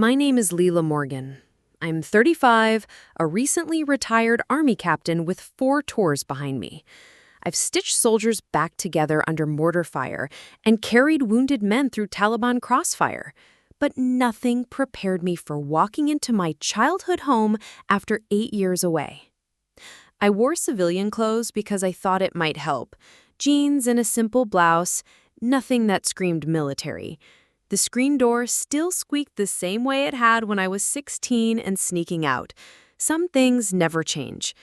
My name is Lila Morgan. I'm 35, a recently retired Army captain with 4 tours behind me. I've stitched soldiers back together under mortar fire and carried wounded men through Taliban crossfire. But nothing prepared me for walking into my childhood home after 8 years away. I wore civilian clothes because I thought it might help. Jeans and a simple blouse, nothing that screamed military. The screen door still squeaked the same way it had when I was 16 and sneaking out. Some things never change.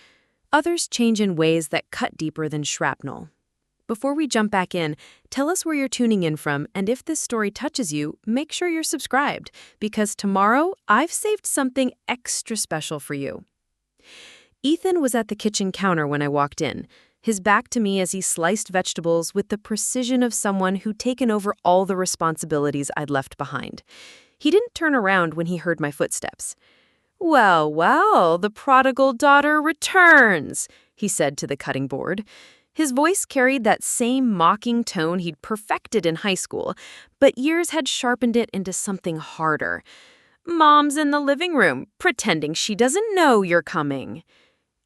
Others change in ways that cut deeper than shrapnel. Before we jump back in, tell us where you're tuning in from, and if this story touches you, make sure you're subscribed, because tomorrow I've saved something extra special for you. Ethan was at the kitchen counter when I walked in, his back to me as he sliced vegetables with the precision of someone who'd taken over all the responsibilities I'd left behind. He didn't turn around when he heard my footsteps. "Well, well, the prodigal daughter returns," he said to the cutting board. His voice carried that same mocking tone he'd perfected in high school, but years had sharpened it into something harder. "Mom's in the living room, pretending she doesn't know you're coming."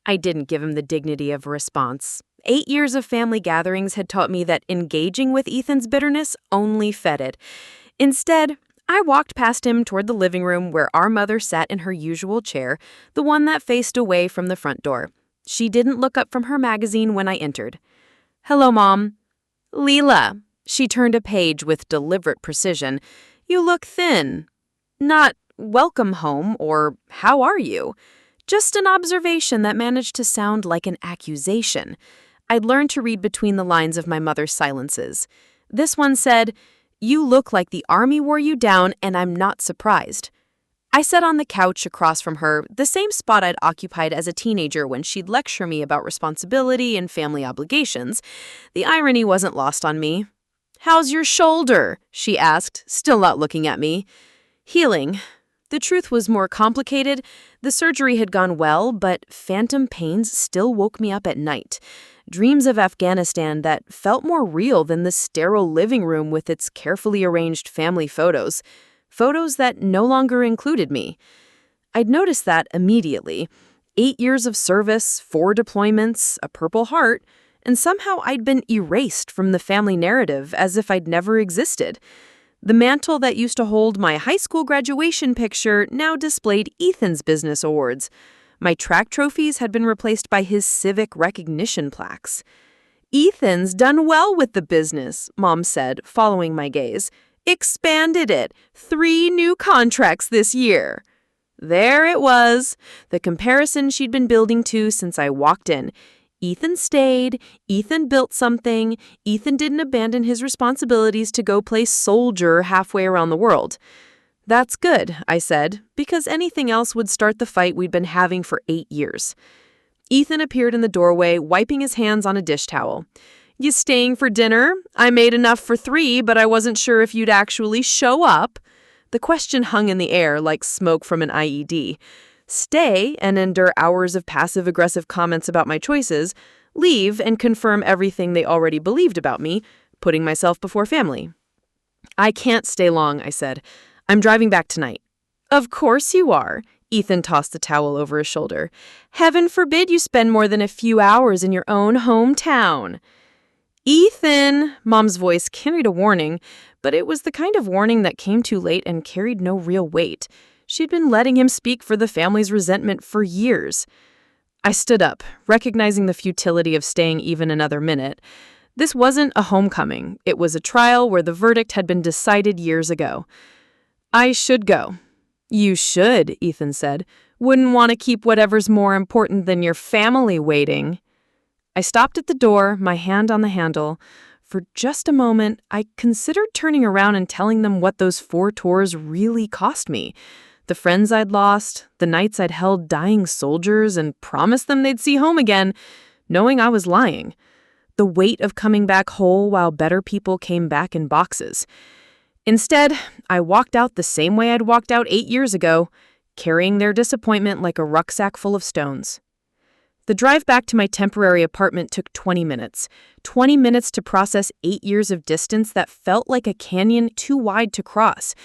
I didn't give him the dignity of a response. 8 years of family gatherings had taught me that engaging with Ethan's bitterness only fed it. Instead, I walked past him toward the living room where our mother sat in her usual chair, the one that faced away from the front door. She didn't look up from her magazine when I entered. "Hello, Mom." "Lila." She turned a page with deliberate precision. "You look thin." Not "welcome home" or "how are you?" Just an observation that managed to sound like an accusation. I'd learned to read between the lines of my mother's silences. This one said, "You look like the army wore you down, and I'm not surprised." I sat on the couch across from her, the same spot I'd occupied as a teenager when she'd lecture me about responsibility and family obligations. The irony wasn't lost on me. "How's your shoulder?" she asked, still not looking at me. "Healing." The truth was more complicated. The surgery had gone well, but phantom pains still woke me up at night. Dreams of Afghanistan that felt more real than the sterile living room with its carefully arranged family photos. Photos that no longer included me. I'd noticed that immediately. 8 years of service, 4 deployments, a Purple Heart, and somehow I'd been erased from the family narrative as if I'd never existed. The mantle that used to hold my high school graduation picture now displayed Ethan's business awards. My track trophies had been replaced by his civic recognition plaques. "Ethan's done well with the business," Mom said, following my gaze. "Expanded it. 3 new contracts this year." There it was, the comparison she'd been building to since I walked in. Ethan stayed, Ethan built something, Ethan didn't abandon his responsibilities to go play soldier halfway around the world. "That's good," I said, because anything else would start the fight we'd been having for 8 years. Ethan appeared in the doorway, wiping his hands on a dish towel. "You staying for dinner? I made enough for 3, but I wasn't sure if you'd actually show up." The question hung in the air like smoke from an IED. Stay and endure hours of passive-aggressive comments about my choices, leave and confirm everything they already believed about me, putting myself before family. "I can't stay long," I said. "I'm driving back tonight." "Of course you are." Ethan tossed the towel over his shoulder. "Heaven forbid you spend more than a few hours in your own hometown." "Ethan!" Mom's voice carried a warning, but it was the kind of warning that came too late and carried no real weight. She'd been letting him speak for the family's resentment for years. I stood up, recognizing the futility of staying even another minute. This wasn't a homecoming. It was a trial where the verdict had been decided years ago. "I should go." "You should," Ethan said. "Wouldn't want to keep whatever's more important than your family waiting." I stopped at the door, my hand on the handle. For just a moment, I considered turning around and telling them what those 4 tours really cost me. The friends I'd lost, the nights I'd held dying soldiers and promised them they'd see home again, knowing I was lying. The weight of coming back whole while better people came back in boxes. Instead, I walked out the same way I'd walked out 8 years ago, carrying their disappointment like a rucksack full of stones. The drive back to my temporary apartment took 20 minutes. 20 minutes to process 8 years of distance that felt like a canyon too wide to cross.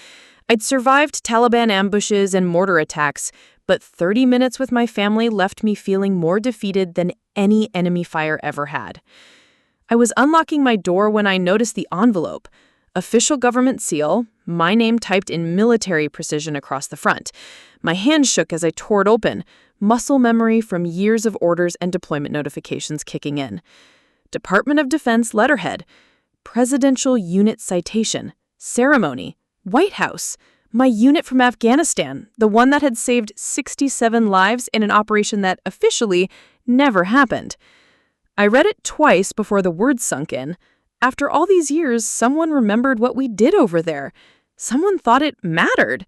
I'd survived Taliban ambushes and mortar attacks, but 30 minutes with my family left me feeling more defeated than any enemy fire ever had. I was unlocking my door when I noticed the envelope. Official government seal, my name typed in military precision across the front. My hand shook as I tore it open, muscle memory from years of orders and deployment notifications kicking in. Department of Defense letterhead, Presidential Unit Citation, Ceremony, White House, my unit from Afghanistan, the one that had saved 67 lives in an operation that officially never happened. I read it twice before the words sunk in. After all these years, someone remembered what we did over there. Someone thought it mattered.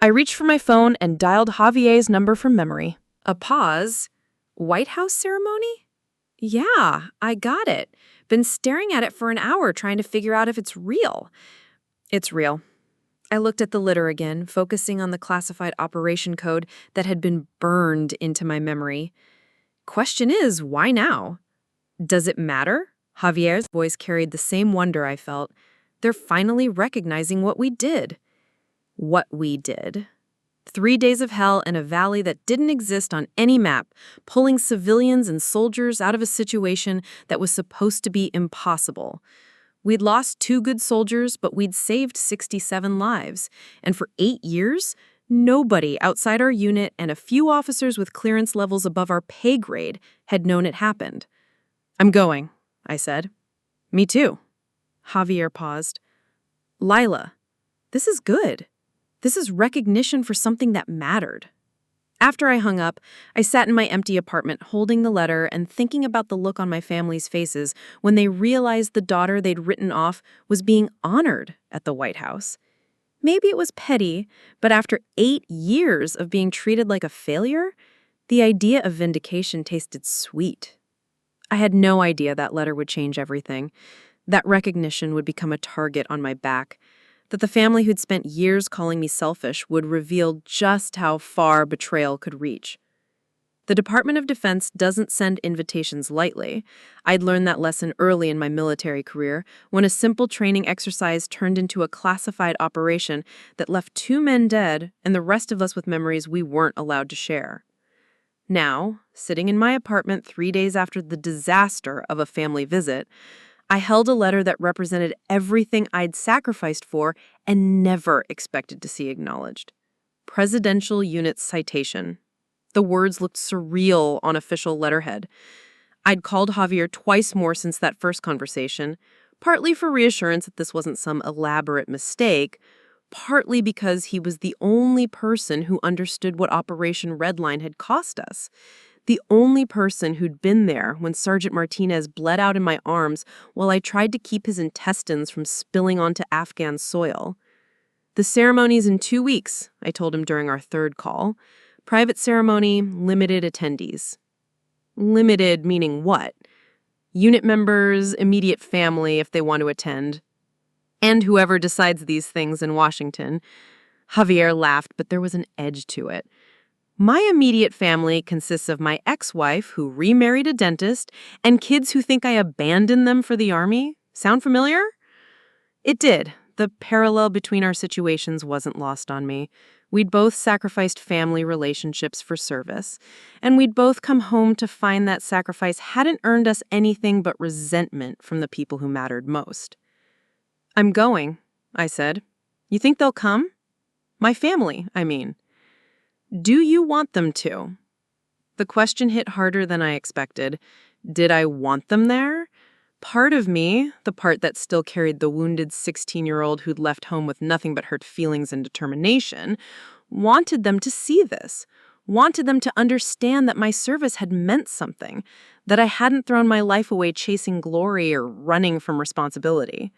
I reached for my phone and dialed Javier's number from memory. A pause. White House ceremony? Yeah, I got it. Been staring at it for an hour trying to figure out if it's real. It's real. I looked at the litter again, focusing on the classified operation code that had been burned into my memory. Question is, why now? Does it matter? Javier's voice carried the same wonder I felt. They're finally recognizing what we did. What we did. 3 days of hell in a valley that didn't exist on any map, pulling civilians and soldiers out of a situation that was supposed to be impossible. We'd lost 2 good soldiers, but we'd saved 67 lives. And for 8 years, nobody outside our unit and a few officers with clearance levels above our pay grade had known it happened. I'm going, I said. Me too. Javier paused. Lila, this is good. This is recognition for something that mattered. After I hung up, I sat in my empty apartment holding the letter and thinking about the look on my family's faces when they realized the daughter they'd written off was being honored at the White House. Maybe it was petty, but after 8 years of being treated like a failure, the idea of vindication tasted sweet. I had no idea that letter would change everything, that recognition would become a target on my back, that the family who'd spent years calling me selfish would reveal just how far betrayal could reach. The Department of Defense doesn't send invitations lightly. I'd learned that lesson early in my military career when a simple training exercise turned into a classified operation that left 2 men dead and the rest of us with memories we weren't allowed to share. Now, sitting in my apartment 3 days after the disaster of a family visit, I held a letter that represented everything I'd sacrificed for and never expected to see acknowledged. Presidential Unit Citation. The words looked surreal on official letterhead. I'd called Javier twice more since that first conversation, partly for reassurance that this wasn't some elaborate mistake, partly because he was the only person who understood what Operation Redline had cost us. The only person who'd been there when Sergeant Martinez bled out in my arms while I tried to keep his intestines from spilling onto Afghan soil. The ceremony's in 2 weeks, I told him during our third call. Private ceremony, limited attendees. Limited meaning what? Unit members, immediate family if they want to attend. And whoever decides these things in Washington. Javier laughed, but there was an edge to it. My immediate family consists of my ex-wife, who remarried a dentist, and kids who think I abandoned them for the Army. Sound familiar? It did. The parallel between our situations wasn't lost on me. We'd both sacrificed family relationships for service, and we'd both come home to find that sacrifice hadn't earned us anything but resentment from the people who mattered most. I'm going, I said. You think they'll come? My family, I mean. Do you want them to? The question hit harder than I expected. Did I want them there? Part of me, the part that still carried the wounded 16-year-old who'd left home with nothing but hurt feelings and determination, wanted them to see this, wanted them to understand that my service had meant something, that I hadn't thrown my life away chasing glory or running from responsibility.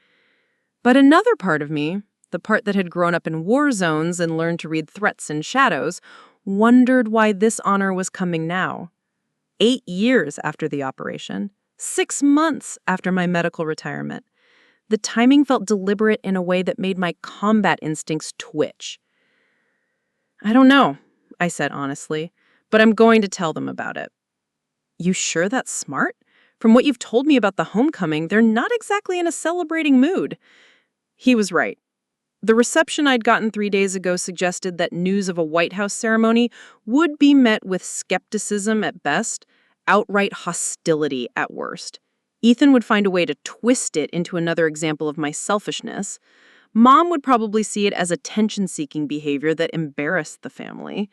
But another part of me, the part that had grown up in war zones and learned to read threats in shadows, wondered why this honor was coming now. 8 years after the operation, 6 months after my medical retirement. The timing felt deliberate in a way that made my combat instincts twitch. I don't know, I said honestly, but I'm going to tell them about it. You sure that's smart? From what you've told me about the homecoming, they're not exactly in a celebrating mood. He was right. The reception I'd gotten 3 days ago suggested that news of a White House ceremony would be met with skepticism at best, outright hostility at worst. Ethan would find a way to twist it into another example of my selfishness. Mom would probably see it as attention-seeking behavior that embarrassed the family.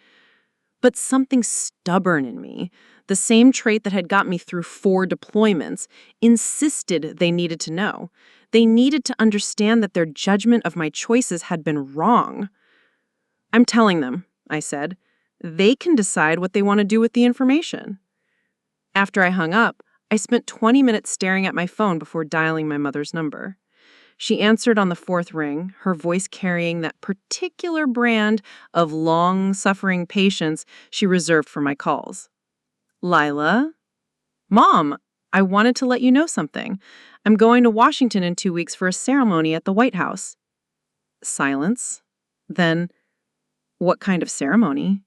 But something stubborn in me, the same trait that had got me through 4 deployments, insisted they needed to know. They needed to understand that their judgment of my choices had been wrong. "I'm telling them," I said. "They can decide what they want to do with the information." After I hung up, I spent 20 minutes staring at my phone before dialing my mother's number. She answered on the 4th ring, her voice carrying that particular brand of long-suffering patience she reserved for my calls. "Lila?" "Mom, I wanted to let you know something. I'm going to Washington in 2 weeks for a ceremony at the White House." Silence. Then, "What kind of ceremony?"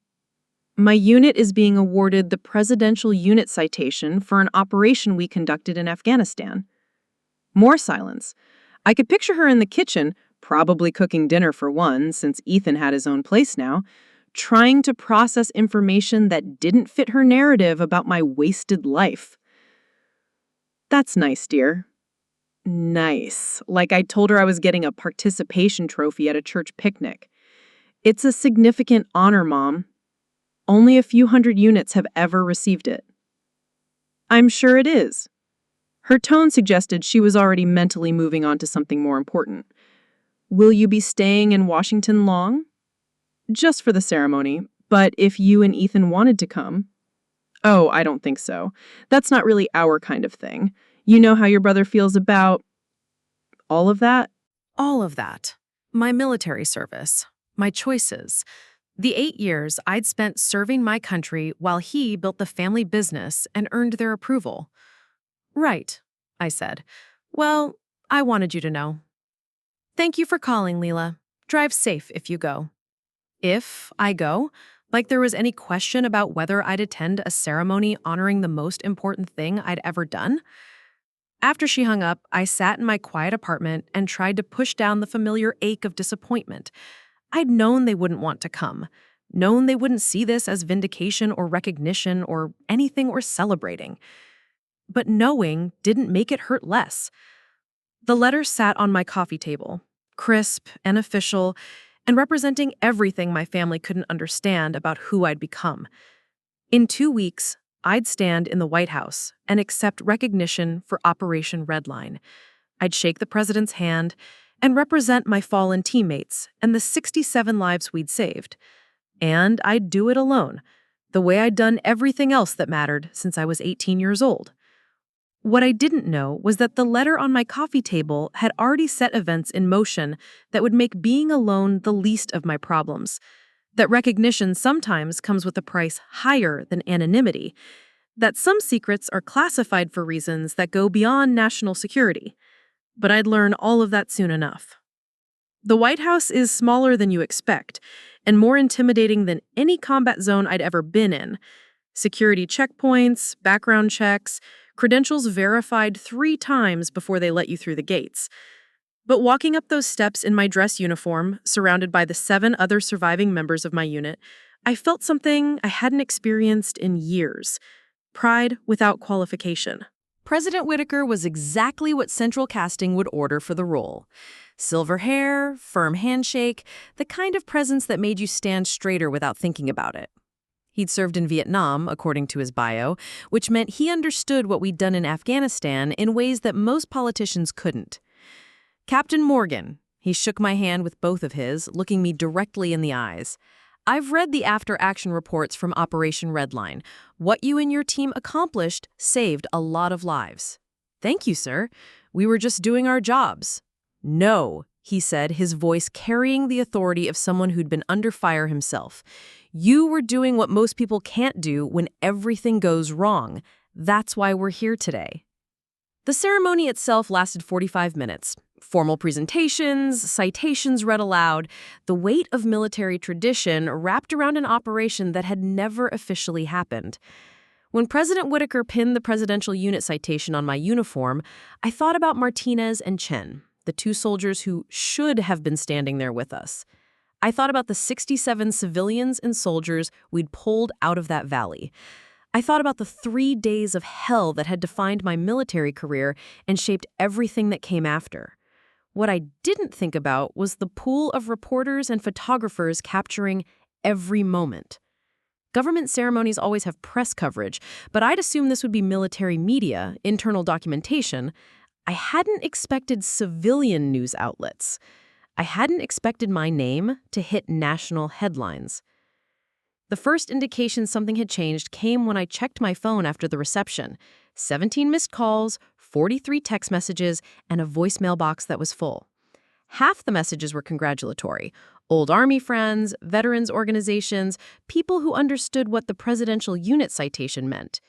"My unit is being awarded the Presidential Unit Citation for an operation we conducted in Afghanistan." More silence. I could picture her in the kitchen, probably cooking dinner for one, since Ethan had his own place now, trying to process information that didn't fit her narrative about my wasted life. "That's nice, dear." Nice. Like I told her I was getting a participation trophy at a church picnic. "It's a significant honor, Mom. Only a few hundred units have ever received it." "I'm sure it is." Her tone suggested she was already mentally moving on to something more important. "Will you be staying in Washington long?" "Just for the ceremony, but if you and Ethan wanted to come." "Oh, I don't think so. That's not really our kind of thing. You know how your brother feels about all of that?" All of that. My military service. My choices. The 8 years I'd spent serving my country while he built the family business and earned their approval. "Right," I said. "Well, I wanted you to know." "Thank you for calling, Lila. Drive safe if you go." If I go, like there was any question about whether I'd attend a ceremony honoring the most important thing I'd ever done. After she hung up, I sat in my quiet apartment and tried to push down the familiar ache of disappointment. I'd known they wouldn't want to come, known they wouldn't see this as vindication or recognition or anything worth celebrating. But knowing didn't make it hurt less. The letter sat on my coffee table, crisp and official, and representing everything my family couldn't understand about who I'd become. In 2 weeks, I'd stand in the White House and accept recognition for Operation Redline. I'd shake the president's hand and represent my fallen teammates and the 67 lives we'd saved. And I'd do it alone, the way I'd done everything else that mattered since I was 18 years old. What I didn't know was that the letter on my coffee table had already set events in motion that would make being alone the least of my problems. That recognition sometimes comes with a price higher than anonymity. That some secrets are classified for reasons that go beyond national security. But I'd learn all of that soon enough. The White House is smaller than you expect, and more intimidating than any combat zone I'd ever been in. Security checkpoints, background checks, credentials verified 3 times before they let you through the gates. But walking up those steps in my dress uniform, surrounded by the 7 other surviving members of my unit, I felt something I hadn't experienced in years. Pride without qualification. President Whitaker was exactly what central casting would order for the role. Silver hair, firm handshake, the kind of presence that made you stand straighter without thinking about it. He'd served in Vietnam, according to his bio, which meant he understood what we'd done in Afghanistan in ways that most politicians couldn't. "Captain Morgan," he shook my hand with both of his, looking me directly in the eyes. "I've read the after-action reports from Operation Redline. What you and your team accomplished saved a lot of lives." "Thank you, sir. We were just doing our jobs." "No," he said, his voice carrying the authority of someone who'd been under fire himself. "You were doing what most people can't do when everything goes wrong. That's why we're here today." The ceremony itself lasted 45 minutes. Formal presentations, citations read aloud, the weight of military tradition wrapped around an operation that had never officially happened. When President Whitaker pinned the Presidential Unit Citation on my uniform, I thought about Martinez and Chen, the 2 soldiers who should have been standing there with us. I thought about the 67 civilians and soldiers we'd pulled out of that valley. I thought about the 3 days of hell that had defined my military career and shaped everything that came after. What I didn't think about was the pool of reporters and photographers capturing every moment. Government ceremonies always have press coverage, but I'd assumed this would be military media, internal documentation. I hadn't expected civilian news outlets. I hadn't expected my name to hit national headlines. The first indication something had changed came when I checked my phone after the reception. 17 missed calls, 43 text messages, and a voicemail box that was full. Half the messages were congratulatory. Old Army friends, veterans organizations, people who understood what the presidential unit citation meant.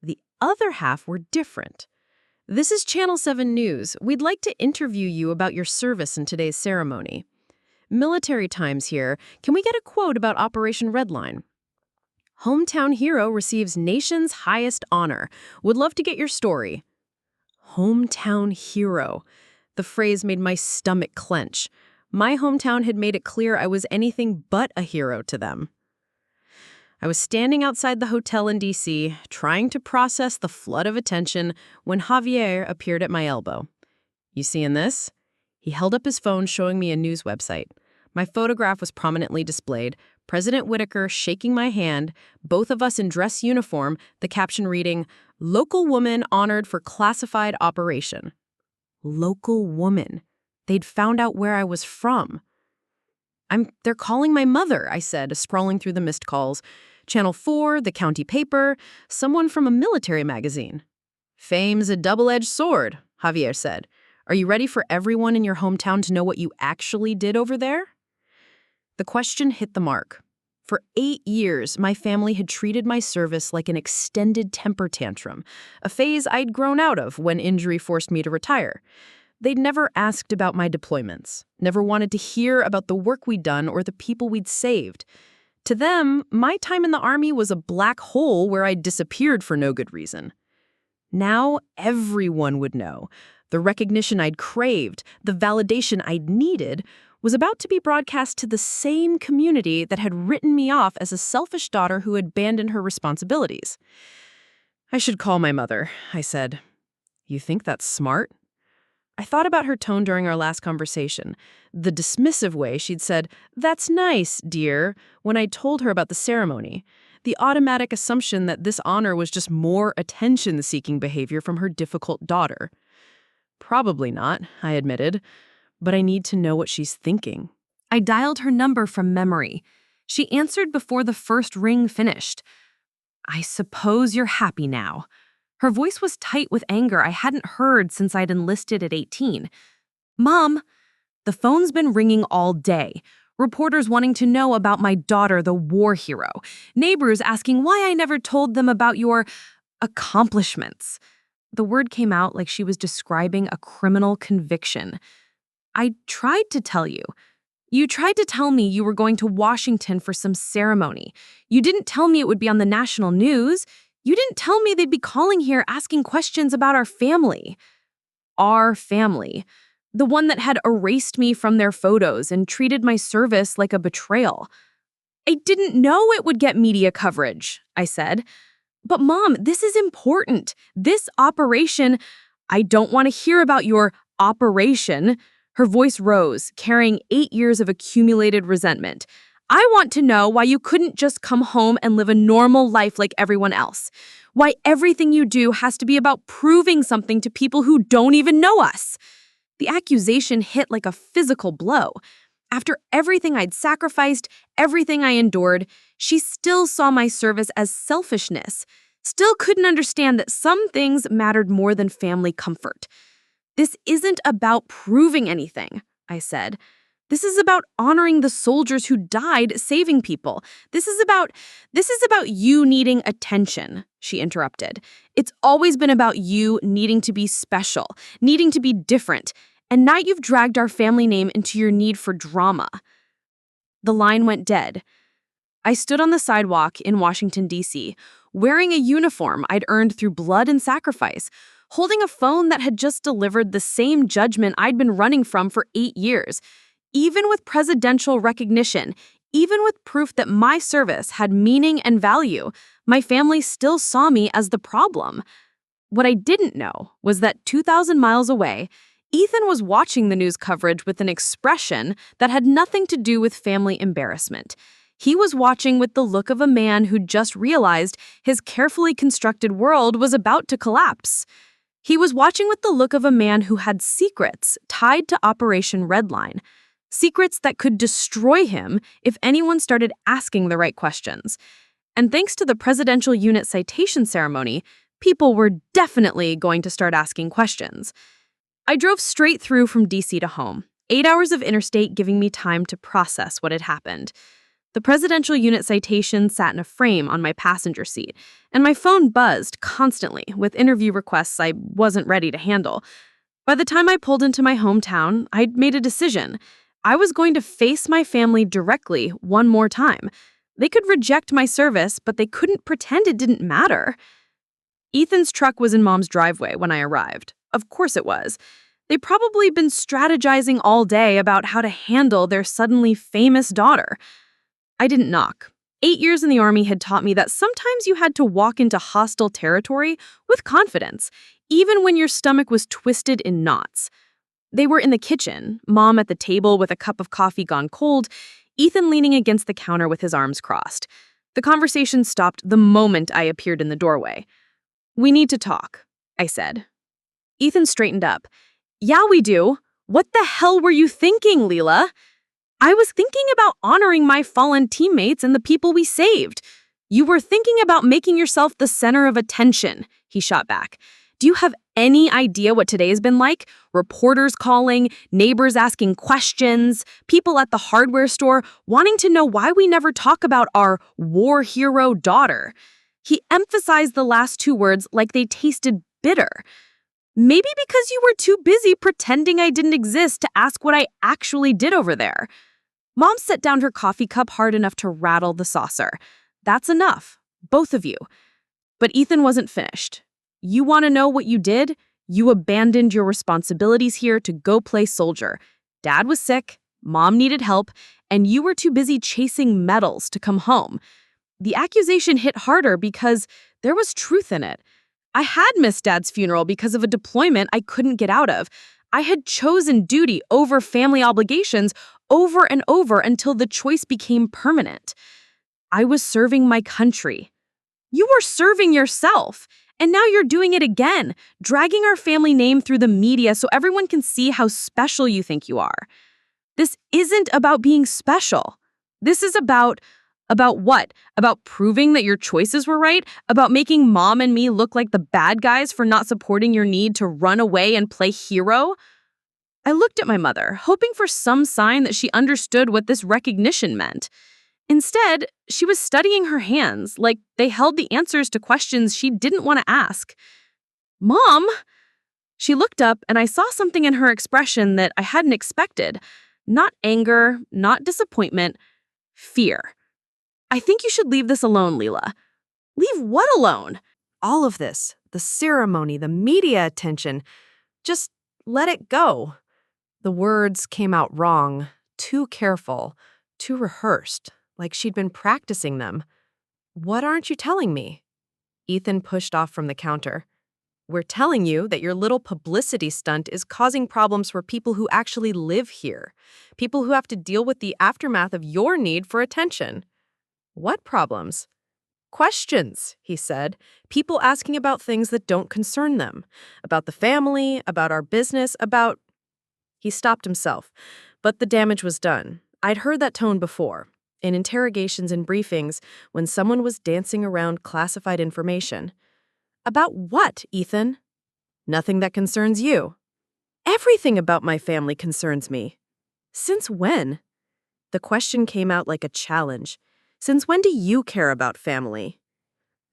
The other half were different. This is Channel 7 News. We'd like to interview you about your service in today's ceremony. Military Times here. Can we get a quote about Operation Redline? Hometown hero receives nation's highest honor. Would love to get your story. Hometown hero. The phrase made my stomach clench. My hometown had made it clear I was anything but a hero to them. I was standing outside the hotel in D.C., trying to process the flood of attention when Javier appeared at my elbow. You seeing this? He held up his phone showing me a news website. My photograph was prominently displayed, President Whitaker shaking my hand, both of us in dress uniform, the caption reading, "Local woman honored for classified operation." Local woman. They'd found out where I was from. They're calling my mother, I said, scrolling through the missed calls. Channel 4, the county paper, someone from a military magazine. Fame's a double-edged sword, Javier said. Are you ready for everyone in your hometown to know what you actually did over there? The question hit the mark. For 8 years, my family had treated my service like an extended temper tantrum, a phase I'd grown out of when injury forced me to retire. They'd never asked about my deployments, never wanted to hear about the work we'd done or the people we'd saved. To them, my time in the Army was a black hole where I'd disappeared for no good reason. Now everyone would know. The recognition I'd craved, the validation I'd needed, was about to be broadcast to the same community that had written me off as a selfish daughter who had abandoned her responsibilities. I should call my mother, I said. You think that's smart? I thought about her tone during our last conversation, the dismissive way she'd said, "That's nice, dear," when I told her about the ceremony, the automatic assumption that this honor was just more attention-seeking behavior from her difficult daughter. Probably not, I admitted, but I need to know what she's thinking. I dialed her number from memory. She answered before the first ring finished. I suppose you're happy now. Her voice was tight with anger I hadn't heard since I'd enlisted at 18. Mom, the phone's been ringing all day. Reporters wanting to know about my daughter, the war hero. Neighbors asking why I never told them about your accomplishments. The word came out like she was describing a criminal conviction. I tried to tell you. You tried to tell me you were going to Washington for some ceremony. You didn't tell me it would be on the national news. You didn't tell me they'd be calling here asking questions about our family. Our family. The one that had erased me from their photos and treated my service like a betrayal. I didn't know it would get media coverage, I said. But Mom, this is important. This operation, I don't want to hear about your operation. Her voice rose, carrying 8 years of accumulated resentment. I want to know why you couldn't just come home and live a normal life like everyone else. Why everything you do has to be about proving something to people who don't even know us. The accusation hit like a physical blow. After everything I'd sacrificed, everything I endured, she still saw my service as selfishness, still couldn't understand that some things mattered more than family comfort. This isn't about proving anything, I said. This is about honoring the soldiers who died saving people. This is about you needing attention, she interrupted. It's always been about you needing to be special, needing to be different. And now you've dragged our family name into your need for drama. The line went dead. I stood on the sidewalk in Washington, D.C., wearing a uniform I'd earned through blood and sacrifice, holding a phone that had just delivered the same judgment I'd been running from for 8 years. Even with presidential recognition, even with proof that my service had meaning and value, my family still saw me as the problem. What I didn't know was that 2,000 miles away, Ethan was watching the news coverage with an expression that had nothing to do with family embarrassment. He was watching with the look of a man who just realized his carefully constructed world was about to collapse. He was watching with the look of a man who had secrets tied to Operation Redline, secrets that could destroy him if anyone started asking the right questions. And thanks to the presidential unit citation ceremony, people were definitely going to start asking questions. I drove straight through from DC to home, 8 hours of interstate giving me time to process what had happened. The presidential unit citation sat in a frame on my passenger seat, and my phone buzzed constantly with interview requests I wasn't ready to handle. By the time I pulled into my hometown, I'd made a decision. I was going to face my family directly one more time. They could reject my service, but they couldn't pretend it didn't matter. Ethan's truck was in Mom's driveway when I arrived. Of course it was. They'd probably been strategizing all day about how to handle their suddenly famous daughter. I didn't knock. 8 years in the Army had taught me that sometimes you had to walk into hostile territory with confidence, even when your stomach was twisted in knots. They were in the kitchen, Mom at the table with a cup of coffee gone cold, Ethan leaning against the counter with his arms crossed. The conversation stopped the moment I appeared in the doorway. "We need to talk," I said. Ethan straightened up. "Yeah, we do. What the hell were you thinking, Lila?" "I was thinking about honoring my fallen teammates and the people we saved." "You were thinking about making yourself the center of attention," he shot back. "Do you have any idea what today has been like? Reporters calling, neighbors asking questions, people at the hardware store wanting to know why we never talk about our war hero daughter." He emphasized the last 2 words like they tasted bitter. "Maybe because you were too busy pretending I didn't exist to ask what I actually did over there." Mom set down her coffee cup hard enough to rattle the saucer. "That's enough, both of you." But Ethan wasn't finished. "You want to know what you did? You abandoned your responsibilities here to go play soldier. Dad was sick, Mom needed help, and you were too busy chasing medals to come home." The accusation hit harder because there was truth in it. I had missed Dad's funeral because of a deployment I couldn't get out of. I had chosen duty over family obligations over and over until the choice became permanent. I was serving my country. You were serving yourself. And now you're doing it again, dragging our family name through the media so everyone can see how special you think you are. This isn't about being special. This is about what? About proving that your choices were right? About making Mom and me look like the bad guys for not supporting your need to run away and play hero? I looked at my mother, hoping for some sign that she understood what this recognition meant. Instead, she was studying her hands like they held the answers to questions she didn't want to ask. "Mom?" She looked up, and I saw something in her expression that I hadn't expected. Not anger, not disappointment, fear. "I think you should leave this alone, Lila." "Leave what alone?" All of this, the ceremony, the media attention, just let it go. The words came out wrong, too careful, too rehearsed, like she'd been practicing them. "What aren't you telling me?" Ethan pushed off from the counter. "We're telling you that your little publicity stunt is causing problems for people who actually live here, people who have to deal with the aftermath of your need for attention." "What problems?" "Questions," he said. "People asking about things that don't concern them. About the family, about our business, about—" He stopped himself, but the damage was done. I'd heard that tone before, in interrogations and briefings when someone was dancing around classified information. "About what, Ethan?" "Nothing that concerns you." "Everything about my family concerns me." "Since when?" The question came out like a challenge. "Since when do you care about family?"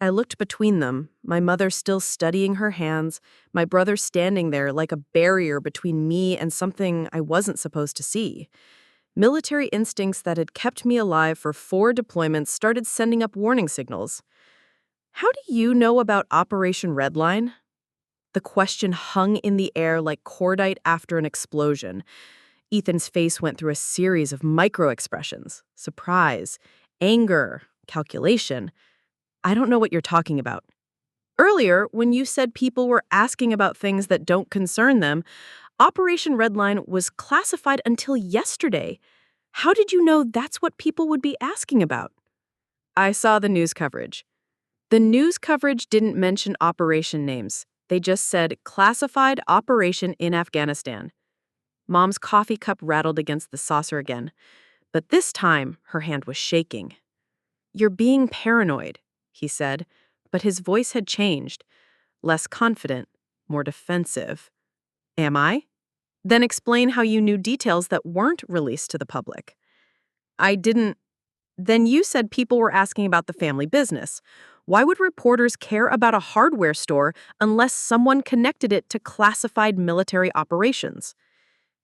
I looked between them, my mother still studying her hands, my brother standing there like a barrier between me and something I wasn't supposed to see. Military instincts that had kept me alive for 4 deployments started sending up warning signals. "How do you know about Operation Redline?" The question hung in the air like cordite after an explosion. Ethan's face went through a series of micro-expressions: surprise, anger, calculation. I don't know what you're talking about. Earlier, when you said people were asking about things that don't concern them, Operation Redline was classified until yesterday. How did you know that's what people would be asking about? I saw the news coverage. The news coverage didn't mention operation names. They just said classified operation in Afghanistan. Mom's coffee cup rattled against the saucer again, but this time her hand was shaking. "You're being paranoid," he said, but his voice had changed. Less confident, more defensive. Am I? Then explain how you knew details that weren't released to the public. I didn't. Then you said people were asking about the family business. Why would reporters care about a hardware store unless someone connected it to classified military operations?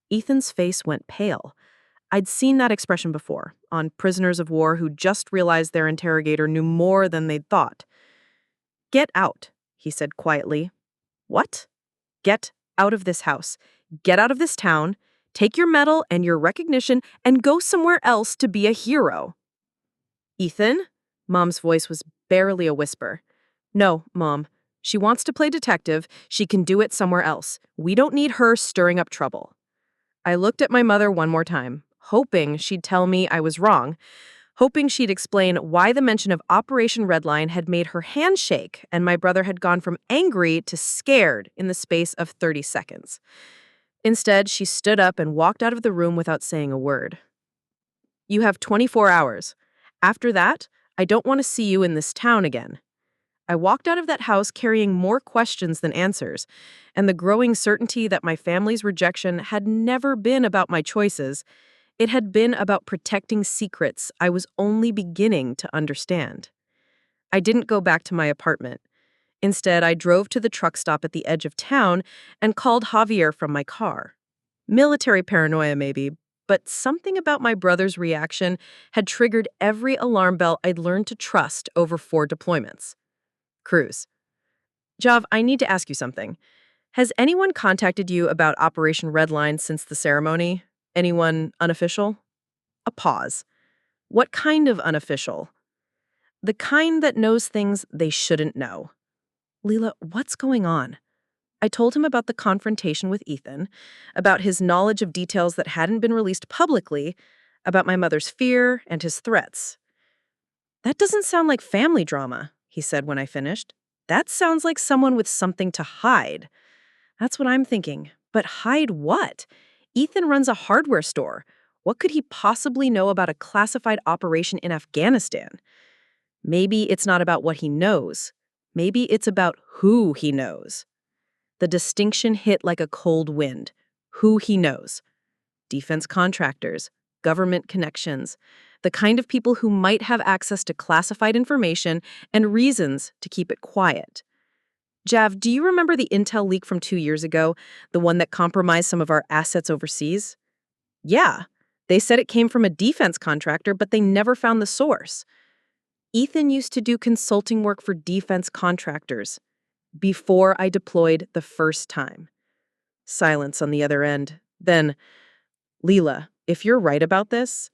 Ethan's face went pale. I'd seen that expression before, on prisoners of war who just realized their interrogator knew more than they'd thought. "Get out," he said quietly. "What?" "Get out of this house. Get out of this town. Take your medal and your recognition and go somewhere else to be a hero." "Ethan?" Mom's voice was barely a whisper. "No, Mom. She wants to play detective. She can do it somewhere else. We don't need her stirring up trouble." I looked at my mother one more time, hoping she'd tell me I was wrong, hoping she'd explain why the mention of Operation Redline had made her hand shake and my brother had gone from angry to scared in the space of 30 seconds. Instead, she stood up and walked out of the room without saying a word. "You have 24 hours. After that, I don't want to see you in this town again." I walked out of that house carrying more questions than answers, and the growing certainty that my family's rejection had never been about my choices. It had been about protecting secrets I was only beginning to understand. I didn't go back to my apartment. Instead, I drove to the truck stop at the edge of town and called Javier from my car. Military paranoia, maybe, but something about my brother's reaction had triggered every alarm bell I'd learned to trust over 4 deployments. Cruz. "Jav, I need to ask you something. Has anyone contacted you about Operation Redline since the ceremony? Anyone unofficial?" A pause. "What kind of unofficial?" "The kind that knows things they shouldn't know." "Lila, what's going on?" I told him about the confrontation with Ethan, about his knowledge of details that hadn't been released publicly, about my mother's fear and his threats. "That doesn't sound like family drama," he said when I finished. "That sounds like someone with something to hide." "That's what I'm thinking. But hide what? Ethan runs a hardware store. What could he possibly know about a classified operation in Afghanistan?" "Maybe it's not about what he knows. Maybe it's about who he knows." The distinction hit like a cold wind. Who he knows. Defense contractors, government connections, the kind of people who might have access to classified information and reasons to keep it quiet. "Jav, do you remember the intel leak from 2 years ago, the one that compromised some of our assets overseas?" "Yeah. They said it came from a defense contractor, but they never found the source." "Ethan used to do consulting work for defense contractors before I deployed the first time." Silence on the other end. Then, "Lila, if you're right about this,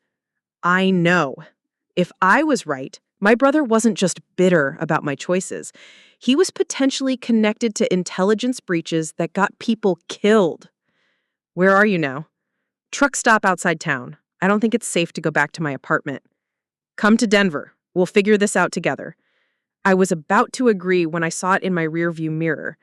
I know. If I was right, my brother wasn't just bitter about my choices. He was potentially connected to intelligence breaches that got people killed." "Where are you now?" "Truck stop outside town. I don't think it's safe to go back to my apartment." "Come to Denver. We'll figure this out together." I was about to agree when I saw it in my rearview mirror.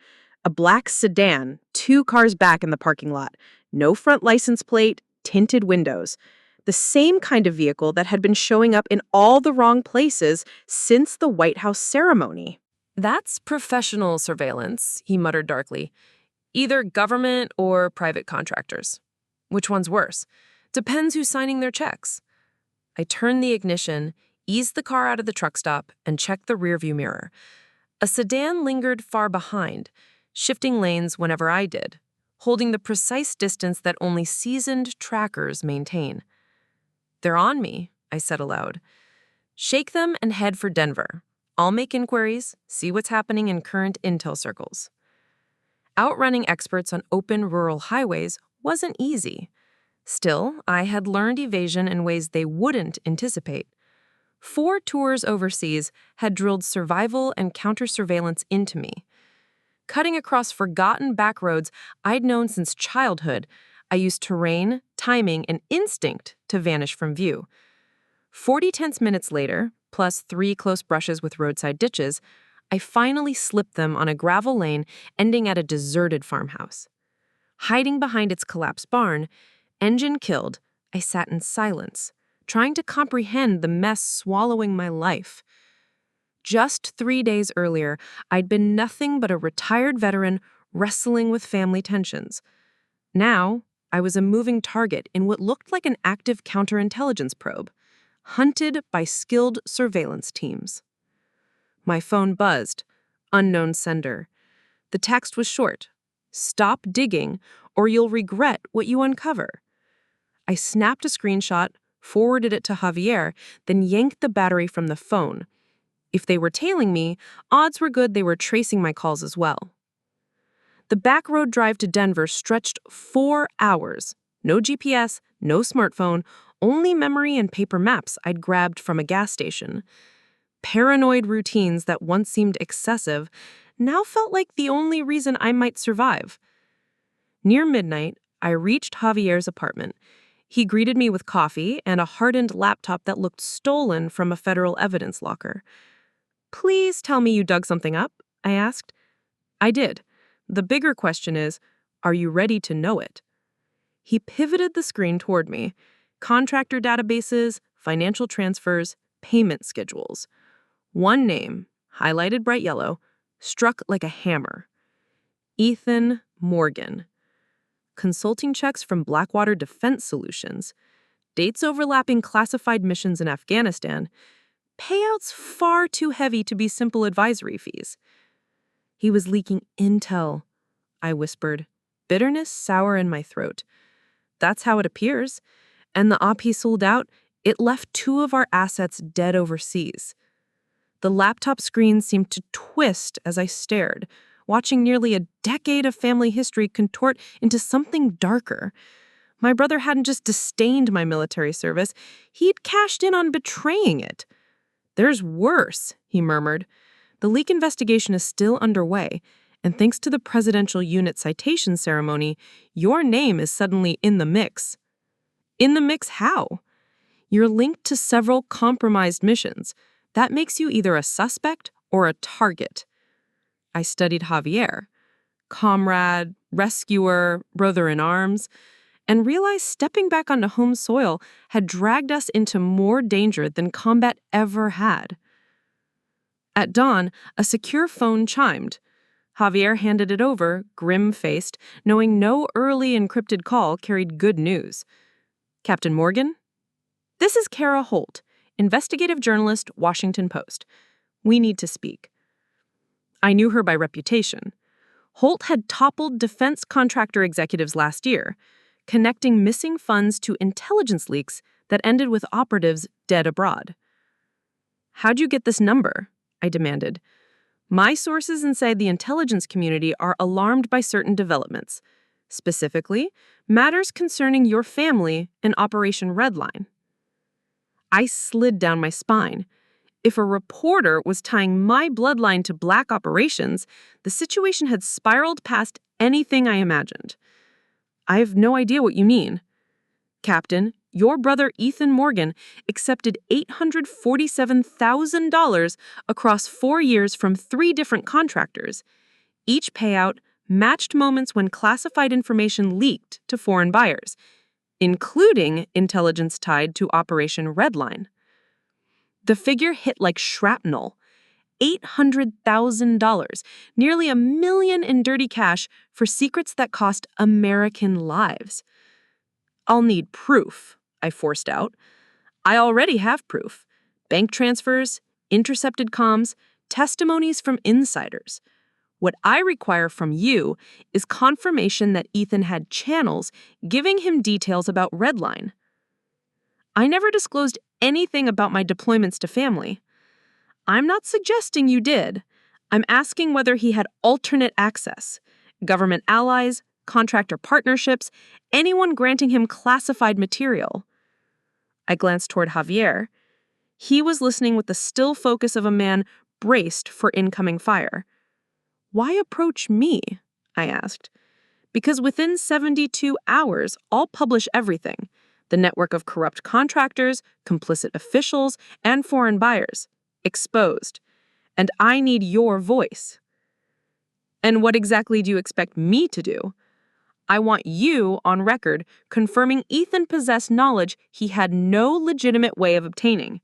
A black sedan, 2 cars back in the parking lot. No front license plate, tinted windows. The same kind of vehicle that had been showing up in all the wrong places since the White House ceremony. That's professional surveillance, he muttered darkly. Either government or private contractors. Which one's worse? Depends who's signing their checks. I turned the ignition, eased the car out of the truck stop, and checked the rearview mirror. A sedan lingered far behind, shifting lanes whenever I did, holding the precise distance that only seasoned trackers maintain. "They're on me," I said aloud. "Shake them and head for Denver. I'll make inquiries, see what's happening in current intel circles." Outrunning experts on open rural highways wasn't easy. Still, I had learned evasion in ways they wouldn't anticipate. 4 tours overseas had drilled survival and counter-surveillance into me. Cutting across forgotten back roads I'd known since childhood, I used terrain, timing, and instinct to vanish from view. 40 tense minutes later, plus 3 close brushes with roadside ditches, I finally slipped them on a gravel lane ending at a deserted farmhouse. Hiding behind its collapsed barn, engine killed, I sat in silence, trying to comprehend the mess swallowing my life. Just 3 days earlier, I'd been nothing but a retired veteran wrestling with family tensions. Now, I was a moving target in what looked like an active counterintelligence probe, hunted by skilled surveillance teams. My phone buzzed. Unknown sender. The text was short. "Stop digging, or you'll regret what you uncover." I snapped a screenshot, forwarded it to Javier, then yanked the battery from the phone. If they were tailing me, odds were good they were tracing my calls as well. The back road drive to Denver stretched 4 hours. No GPS, no smartphone, only memory and paper maps I'd grabbed from a gas station. Paranoid routines that once seemed excessive now felt like the only reason I might survive. Near midnight, I reached Javier's apartment. He greeted me with coffee and a hardened laptop that looked stolen from a federal evidence locker. "Please tell me you dug something up?" I asked. I did. The bigger question is, are you ready to know it? He pivoted the screen toward me. Contractor databases, financial transfers, payment schedules. One name, highlighted bright yellow, struck like a hammer. Ethan Morgan. Consulting checks from Blackwater Defense Solutions. Dates overlapping classified missions in Afghanistan. Payouts far too heavy to be simple advisory fees. He was leaking intel, I whispered, bitterness sour in my throat. That's how it appears. And the op he sold out, it left 2 of our assets dead overseas. The laptop screen seemed to twist as I stared, watching nearly a decade of family history contort into something darker. My brother hadn't just disdained my military service, he'd cashed in on betraying it. "There's worse," he murmured. "The leak investigation is still underway, and thanks to the presidential unit citation ceremony, your name is suddenly in the mix." In the mix how? You're linked to several compromised missions. That makes you either a suspect or a target. I studied Javier, comrade, rescuer, brother in arms, and realized stepping back onto home soil had dragged us into more danger than combat ever had. At dawn, a secure phone chimed. Javier handed it over, grim-faced, knowing no early encrypted call carried good news. "Captain Morgan?" "This is Kara Holt, investigative journalist, Washington Post. We need to speak." I knew her by reputation. Holt had toppled defense contractor executives last year, connecting missing funds to intelligence leaks that ended with operatives dead abroad. "How'd you get this number?" I demanded. "My sources inside the intelligence community are alarmed by certain developments, specifically matters concerning your family in Operation Redline." I slid down my spine. If a reporter was tying my bloodline to black operations, the situation had spiraled past anything I imagined. "I have no idea what you mean." "Captain, your brother Ethan Morgan accepted $847,000 across 4 years from 3 different contractors. Each payout matched moments when classified information leaked to foreign buyers, including intelligence tied to Operation Redline." The figure hit like shrapnel. $800,000, nearly $1 million in dirty cash for secrets that cost American lives. "I'll need proof," I forced out. "I already have proof. Bank transfers, intercepted comms, testimonies from insiders. What I require from you is confirmation that Ethan had channels giving him details about Redline." "I never disclosed anything about my deployments to family." "I'm not suggesting you did. I'm asking whether he had alternate access. government allies, contractor partnerships, anyone granting him classified material. I glanced toward Javier. He was listening with the still focus of a man braced for incoming fire. "Why approach me?" I asked. "Because within 72 hours, I'll publish everything. The network of corrupt contractors, complicit officials, and foreign buyers. Exposed. And I need your voice." "And what exactly do you expect me to do?" "I want you on record confirming Ethan possessed knowledge he had no legitimate way of obtaining.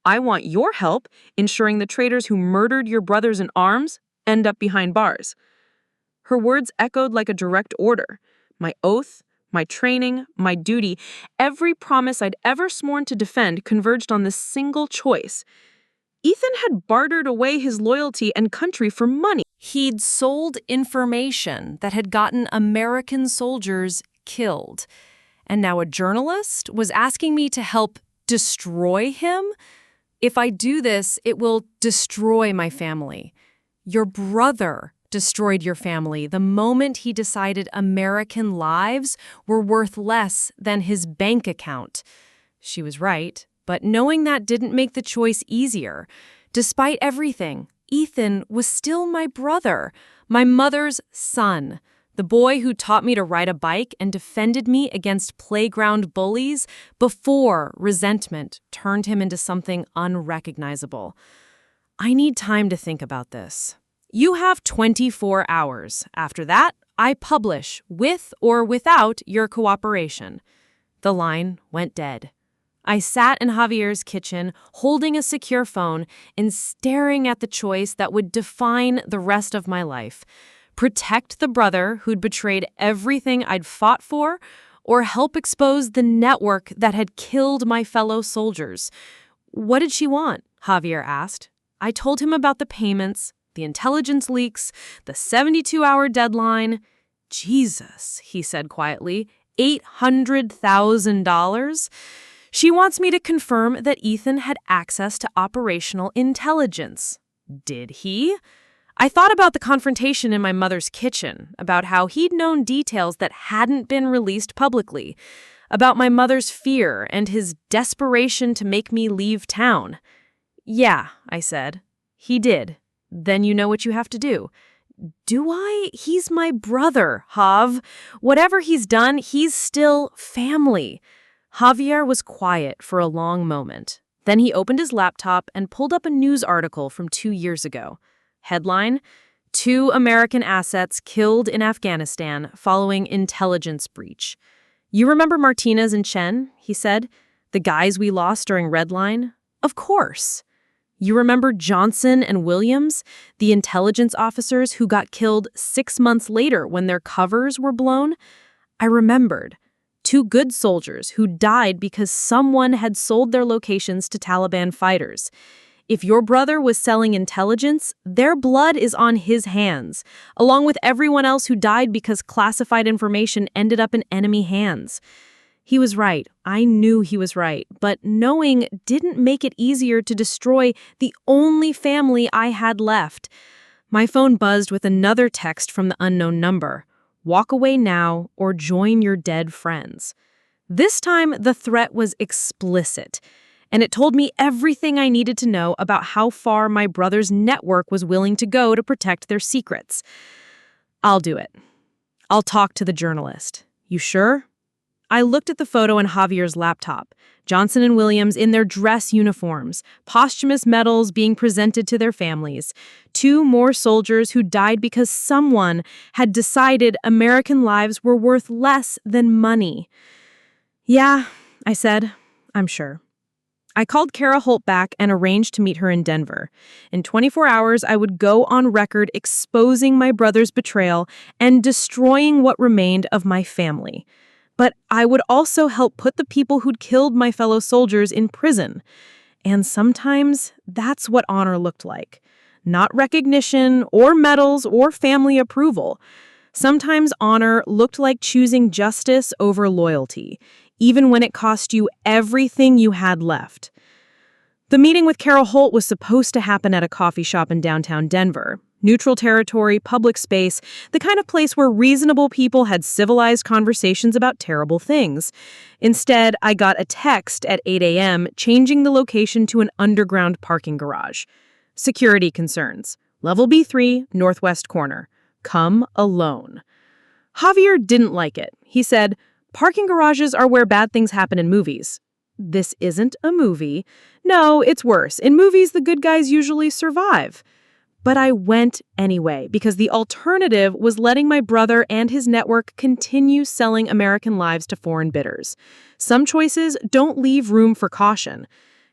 I want your help ensuring the traitors who murdered your brothers in arms end up behind bars." Her words echoed like a direct order. My oath, my training, my duty, every promise I'd ever sworn to defend converged on this single choice. Ethan had bartered away his loyalty and country for money. He'd sold information that had gotten American soldiers killed. And now a journalist was asking me to help destroy him? If I do this, it will destroy my family. Your brother destroyed your family the moment he decided American lives were worth less than his bank account. She was right, but knowing that didn't make the choice easier. Despite everything, Ethan was still my brother, my mother's son, the boy who taught me to ride a bike and defended me against playground bullies before resentment turned him into something unrecognizable. I need time to think about this. You have 24 hours. After that, I publish, with or without your cooperation. The line went dead. I sat in Javier's kitchen, holding a secure phone and staring at the choice that would define the rest of my life. Protect the brother who'd betrayed everything I'd fought for, or help expose the network that had killed my fellow soldiers. "What did she want?" Javier asked. I told him about the payments, the intelligence leaks, the 72-hour deadline. "Jesus," he said quietly, $800,000? "She wants me to confirm that Ethan had access to operational intelligence." Did he? I thought about the confrontation in my mother's kitchen, about how he'd known details that hadn't been released publicly, about my mother's fear and his desperation to make me leave town. "Yeah," I said. "He did. Then you know what you have to do." "Do I? He's my brother, Jav. Whatever he's done, he's still family." Javier was quiet for a long moment. Then he opened his laptop and pulled up a news article from 2 years ago. Headline: 2 American assets killed in Afghanistan following intelligence breach. "You remember Martinez and Chen?" he said. "The guys we lost during Red Line?" "Of course." "You remember Johnson and Williams, the intelligence officers who got killed 6 months later when their covers were blown?" I remembered. 2 good soldiers who died because someone had sold their locations to Taliban fighters. If your brother was selling intelligence, their blood is on his hands, along with everyone else who died because classified information ended up in enemy hands. He was right. I knew he was right, but knowing didn't make it easier to destroy the only family I had left. My phone buzzed with another text from the unknown number. "Walk away now or join your dead friends." This time, the threat was explicit, and it told me everything I needed to know about how far my brother's network was willing to go to protect their secrets. "I'll do it. I'll talk to the journalist." "You sure?" I looked at the photo in Javier's laptop. Johnson and Williams in their dress uniforms, posthumous medals being presented to their families. 2 more soldiers who died because someone had decided American lives were worth less than money. "Yeah," I said, "I'm sure." I called Kara Holt back and arranged to meet her in Denver. In 24 hours, I would go on record exposing my brother's betrayal and destroying what remained of my family. But I would also help put the people who'd killed my fellow soldiers in prison. And sometimes that's what honor looked like. Not recognition or medals or family approval. Sometimes honor looked like choosing justice over loyalty, even when it cost you everything you had left. The meeting with Carol Holt was supposed to happen at a coffee shop in downtown Denver, Neutral territory, public space, the kind of place where reasonable people had civilized conversations about terrible things. Instead, I got a text at 8 a.m. changing the location to an underground parking garage. Security concerns. Level B3, northwest corner. Come alone. Javier didn't like it. He said, "Parking garages are where bad things happen in movies." This isn't a movie. No, it's worse. In movies, the good guys usually survive. But I went anyway because the alternative was letting my brother and his network continue selling American lives to foreign bidders. Some choices don't leave room for caution.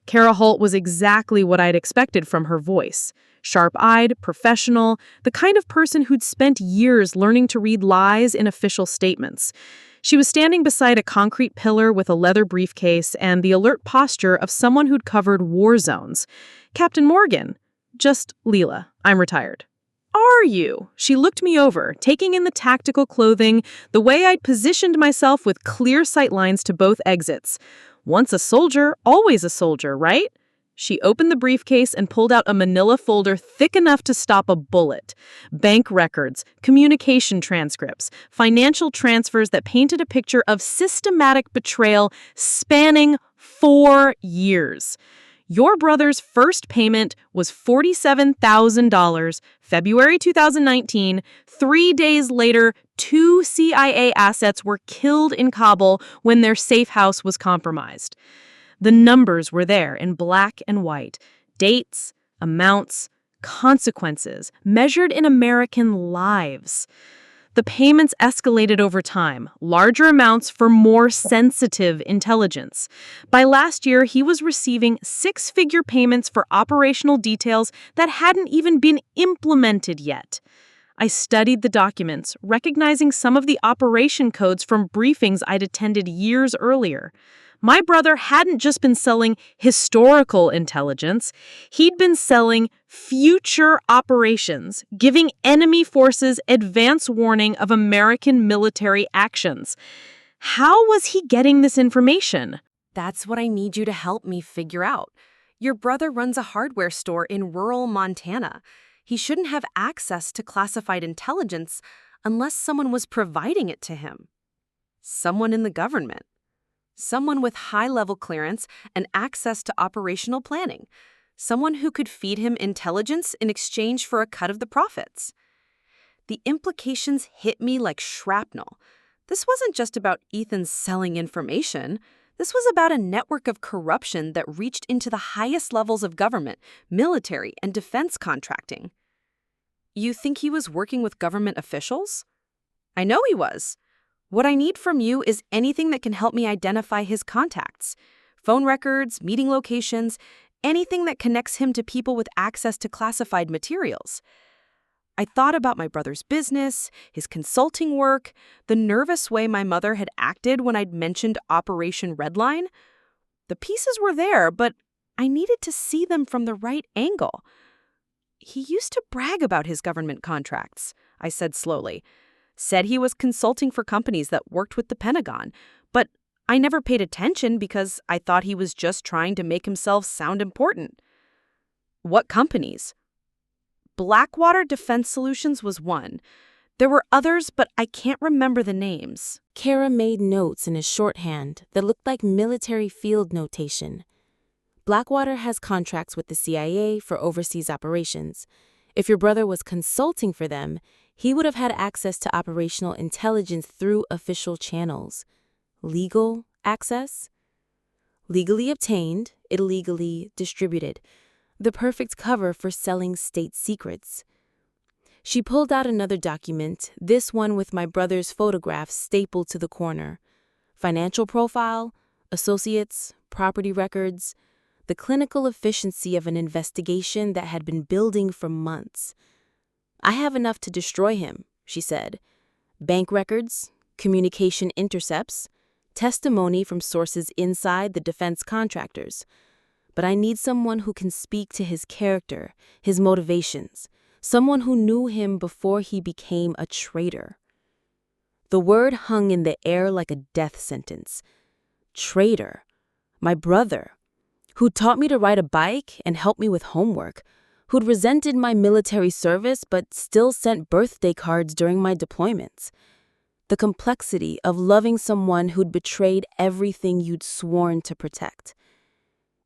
Kara Holt was exactly what I'd expected from her voice. Sharp-eyed, professional, the kind of person who'd spent years learning to read lies in official statements. She was standing beside a concrete pillar with a leather briefcase and the alert posture of someone who'd covered war zones. Captain Morgan. Just Lila. I'm retired. Are you? She looked me over, taking in the tactical clothing, the way I'd positioned myself with clear sight lines to both exits. Once a soldier, always a soldier, right? She opened the briefcase and pulled out a manila folder thick enough to stop a bullet. Bank records, communication transcripts, financial transfers that painted a picture of systematic betrayal spanning 4 years. Your brother's first payment was $47,000, February 2019. 3 days later, 2 CIA assets were killed in Kabul when their safe house was compromised. The numbers were there in black and white. Dates, amounts, consequences, measured in American lives. The payments escalated over time, larger amounts for more sensitive intelligence. By last year, he was receiving 6-figure payments for operational details that hadn't even been implemented yet. I studied the documents, recognizing some of the operation codes from briefings I'd attended years earlier. My brother hadn't just been selling historical intelligence, he'd been selling future operations, giving enemy forces advance warning of American military actions. How was he getting this information? That's what I need you to help me figure out. Your brother runs a hardware store in rural Montana. He shouldn't have access to classified intelligence unless someone was providing it to him. Someone in the government. Someone with high-level clearance and access to operational planning. Someone who could feed him intelligence in exchange for a cut of the profits. The implications hit me like shrapnel. This wasn't just about Ethan selling information. This was about a network of corruption that reached into the highest levels of government, military, and defense contracting. You think he was working with government officials? I know he was. What I need from you is anything that can help me identify his contacts. Phone records, meeting locations, anything that connects him to people with access to classified materials. I thought about my brother's business, his consulting work, the nervous way my mother had acted when I'd mentioned Operation Redline. The pieces were there, but I needed to see them from the right angle. He used to brag about his government contracts, I said slowly. Said he was consulting for companies that worked with the Pentagon, but I never paid attention because I thought he was just trying to make himself sound important. What companies? Blackwater Defense Solutions was one. There were others, but I can't remember the names. Kara made notes in his shorthand that looked like military field notation. Blackwater has contracts with the CIA for overseas operations. If your brother was consulting for them, he would have had access to operational intelligence through official channels. Legal access? Legally obtained, illegally distributed. The perfect cover for selling state secrets. She pulled out another document, this one with my brother's photograph stapled to the corner. Financial profile, associates, property records, the clinical efficiency of an investigation that had been building for months. I have enough to destroy him, she said. Bank records, communication intercepts, testimony from sources inside the defense contractors. But I need someone who can speak to his character, his motivations, someone who knew him before he became a traitor. The word hung in the air like a death sentence. Traitor. My brother, who taught me to ride a bike and helped me with homework, who'd resented my military service but still sent birthday cards during my deployments. The complexity of loving someone who'd betrayed everything you'd sworn to protect.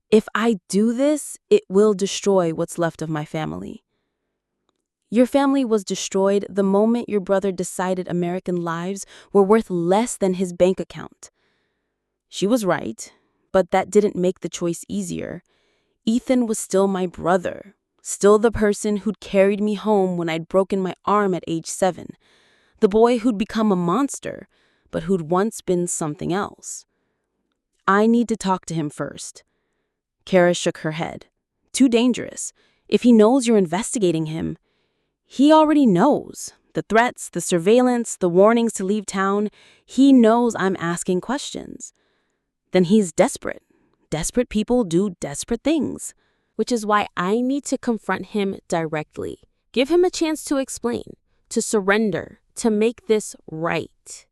If I do this, it will destroy what's left of my family. Your family was destroyed the moment your brother decided American lives were worth less than his bank account. She was right, but that didn't make the choice easier. Ethan was still my brother, still the person who'd carried me home when I'd broken my arm at age 7, the boy who'd become a monster, but who'd once been something else. I need to talk to him first. Kara shook her head. Too dangerous. If he knows you're investigating him, he already knows. The threats, the surveillance, the warnings to leave town. He knows I'm asking questions. Then he's desperate. Desperate people do desperate things. Which is why I need to confront him directly. Give him a chance to explain, to surrender, to make this right.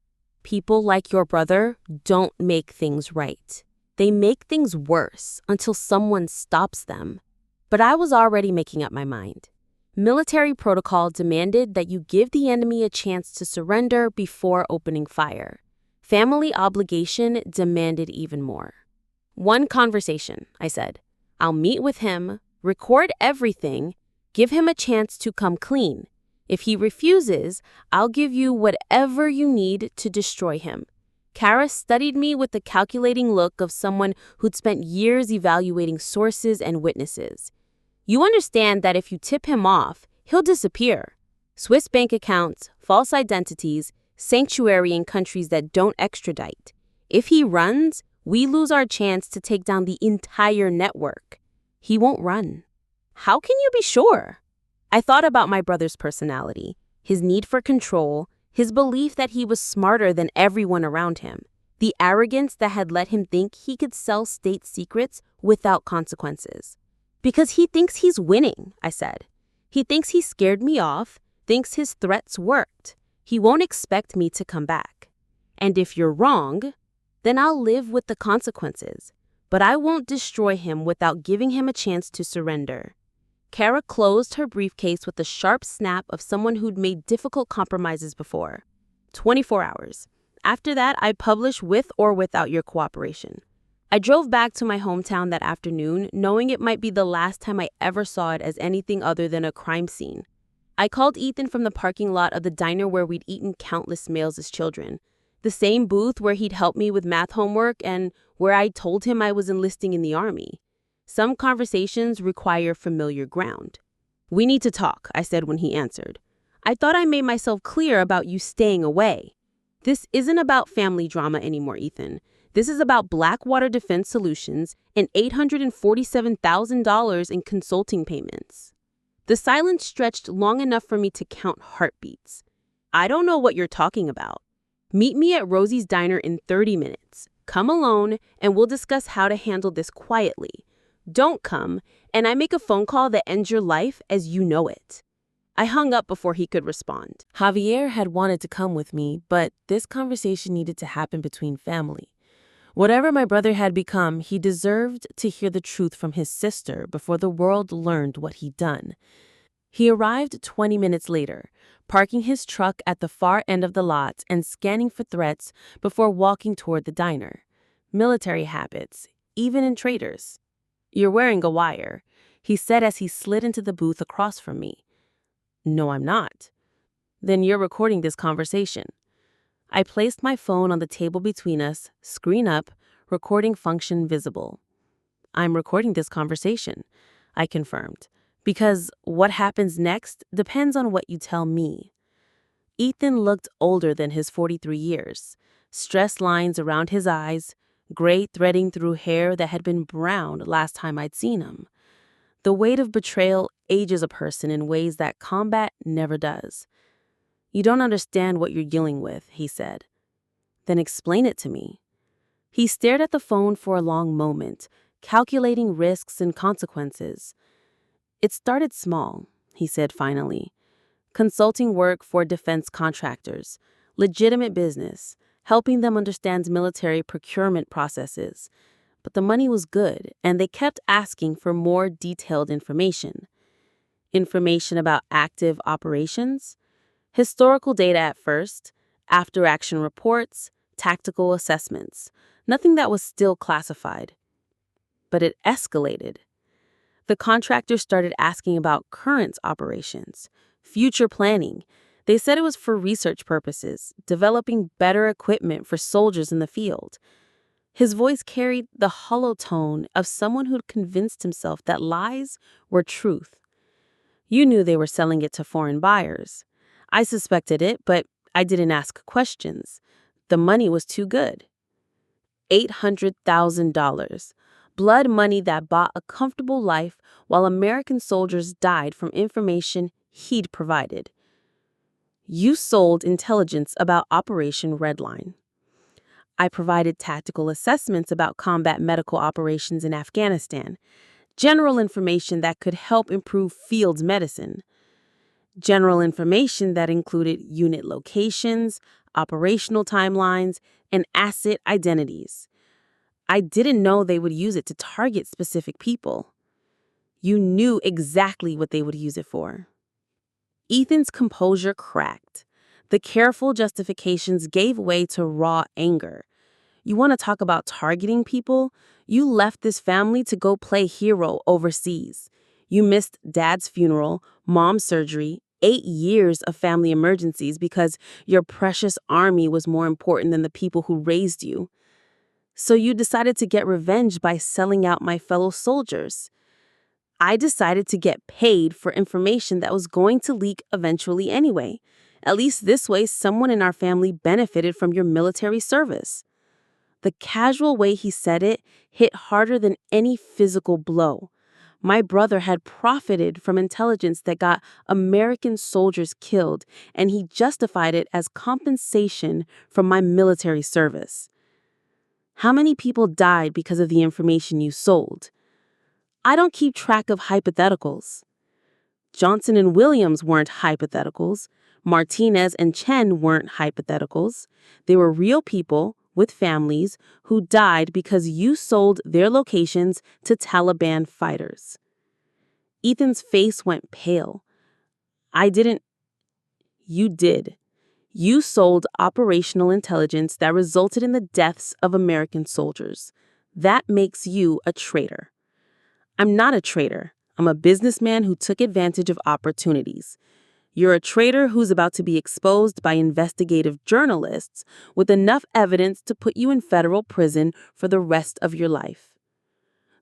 People like your brother don't make things right. They make things worse until someone stops them. But I was already making up my mind. Military protocol demanded that you give the enemy a chance to surrender before opening fire. Family obligation demanded even more. One conversation, I said. I'll meet with him, record everything, give him a chance to come clean. If he refuses, I'll give you whatever you need to destroy him. Kara studied me with the calculating look of someone who'd spent years evaluating sources and witnesses. You understand that if you tip him off, he'll disappear. Swiss bank accounts, false identities, sanctuary in countries that don't extradite. If he runs, we lose our chance to take down the entire network. He won't run. How can you be sure? I thought about my brother's personality, his need for control, his belief that he was smarter than everyone around him, the arrogance that had let him think he could sell state secrets without consequences. Because he thinks he's winning, I said. He thinks he scared me off, thinks his threats worked. He won't expect me to come back. And if you're wrong, then I'll live with the consequences. But I won't destroy him without giving him a chance to surrender. Kara closed her briefcase with the sharp snap of someone who'd made difficult compromises before. 24 hours. After that, I publish with or without your cooperation. I drove back to my hometown that afternoon, knowing it might be the last time I ever saw it as anything other than a crime scene. I called Ethan from the parking lot of the diner where we'd eaten countless meals as children. The same booth where he'd helped me with math homework and where I told him I was enlisting in the army. Some conversations require familiar ground. We need to talk, I said when he answered. I thought I made myself clear about you staying away. This isn't about family drama anymore, Ethan. This is about Blackwater Defense Solutions and $847,000 in consulting payments. The silence stretched long enough for me to count heartbeats. I don't know what you're talking about. Meet me at Rosie's Diner in 30 minutes. Come alone, and we'll discuss how to handle this quietly. Don't come, and I make a phone call that ends your life as you know it. I hung up before he could respond. Javier had wanted to come with me, but this conversation needed to happen between family. Whatever my brother had become, he deserved to hear the truth from his sister before the world learned what he'd done. He arrived 20 minutes later, parking his truck at the far end of the lot and scanning for threats before walking toward the diner. Military habits, even in traitors. "You're wearing a wire," he said as he slid into the booth across from me. "No, I'm not." "Then you're recording this conversation." I placed my phone on the table between us, screen up, recording function visible. "I'm recording this conversation," I confirmed, "because what happens next depends on what you tell me." Ethan looked older than his 43 years, stress lines around his eyes, gray threading through hair that had been brown last time I'd seen him. The weight of betrayal ages a person in ways that combat never does. "You don't understand what you're dealing with," he said. "Then explain it to me." He stared at the phone for a long moment, calculating risks and consequences. "It started small," he said finally. "Consulting work for defense contractors, legitimate business, helping them understand military procurement processes. But the money was good, and they kept asking for more detailed information. information about active operations, historical data at first, after-action reports, tactical assessments. Nothing that was still classified. But it escalated. The contractor started asking about current operations, future planning. They said it was for research purposes, developing better equipment for soldiers in the field. His voice carried the hollow tone of someone who'd convinced himself that lies were truth. You knew they were selling it to foreign buyers. I suspected it, but I didn't ask questions. The money was too good. $800,000. Blood money that bought a comfortable life while American soldiers died from information he'd provided. You sold intelligence about Operation Redline. I provided tactical assessments about combat medical operations in Afghanistan, general information that could help improve field medicine, general information that included unit locations, operational timelines, and asset identities. I didn't know they would use it to target specific people. You knew exactly what they would use it for. Ethan's composure cracked. The careful justifications gave way to raw anger. You want to talk about targeting people? You left this family to go play hero overseas. You missed Dad's funeral, Mom's surgery, 8 years of family emergencies because your precious army was more important than the people who raised you. So you decided to get revenge by selling out my fellow soldiers. I decided to get paid for information that was going to leak eventually anyway. At least this way, someone in our family benefited from your military service. The casual way he said it hit harder than any physical blow. My brother had profited from intelligence that got American soldiers killed, and he justified it as compensation from my military service. How many people died because of the information you sold? I don't keep track of hypotheticals. Johnson and Williams weren't hypotheticals. Martinez and Chen weren't hypotheticals. They were real people with families who died because you sold their locations to Taliban fighters. Ethan's face went pale. I didn't. You did. You sold operational intelligence that resulted in the deaths of American soldiers. That makes you a traitor. I'm not a traitor. I'm a businessman who took advantage of opportunities. You're a traitor who's about to be exposed by investigative journalists with enough evidence to put you in federal prison for the rest of your life.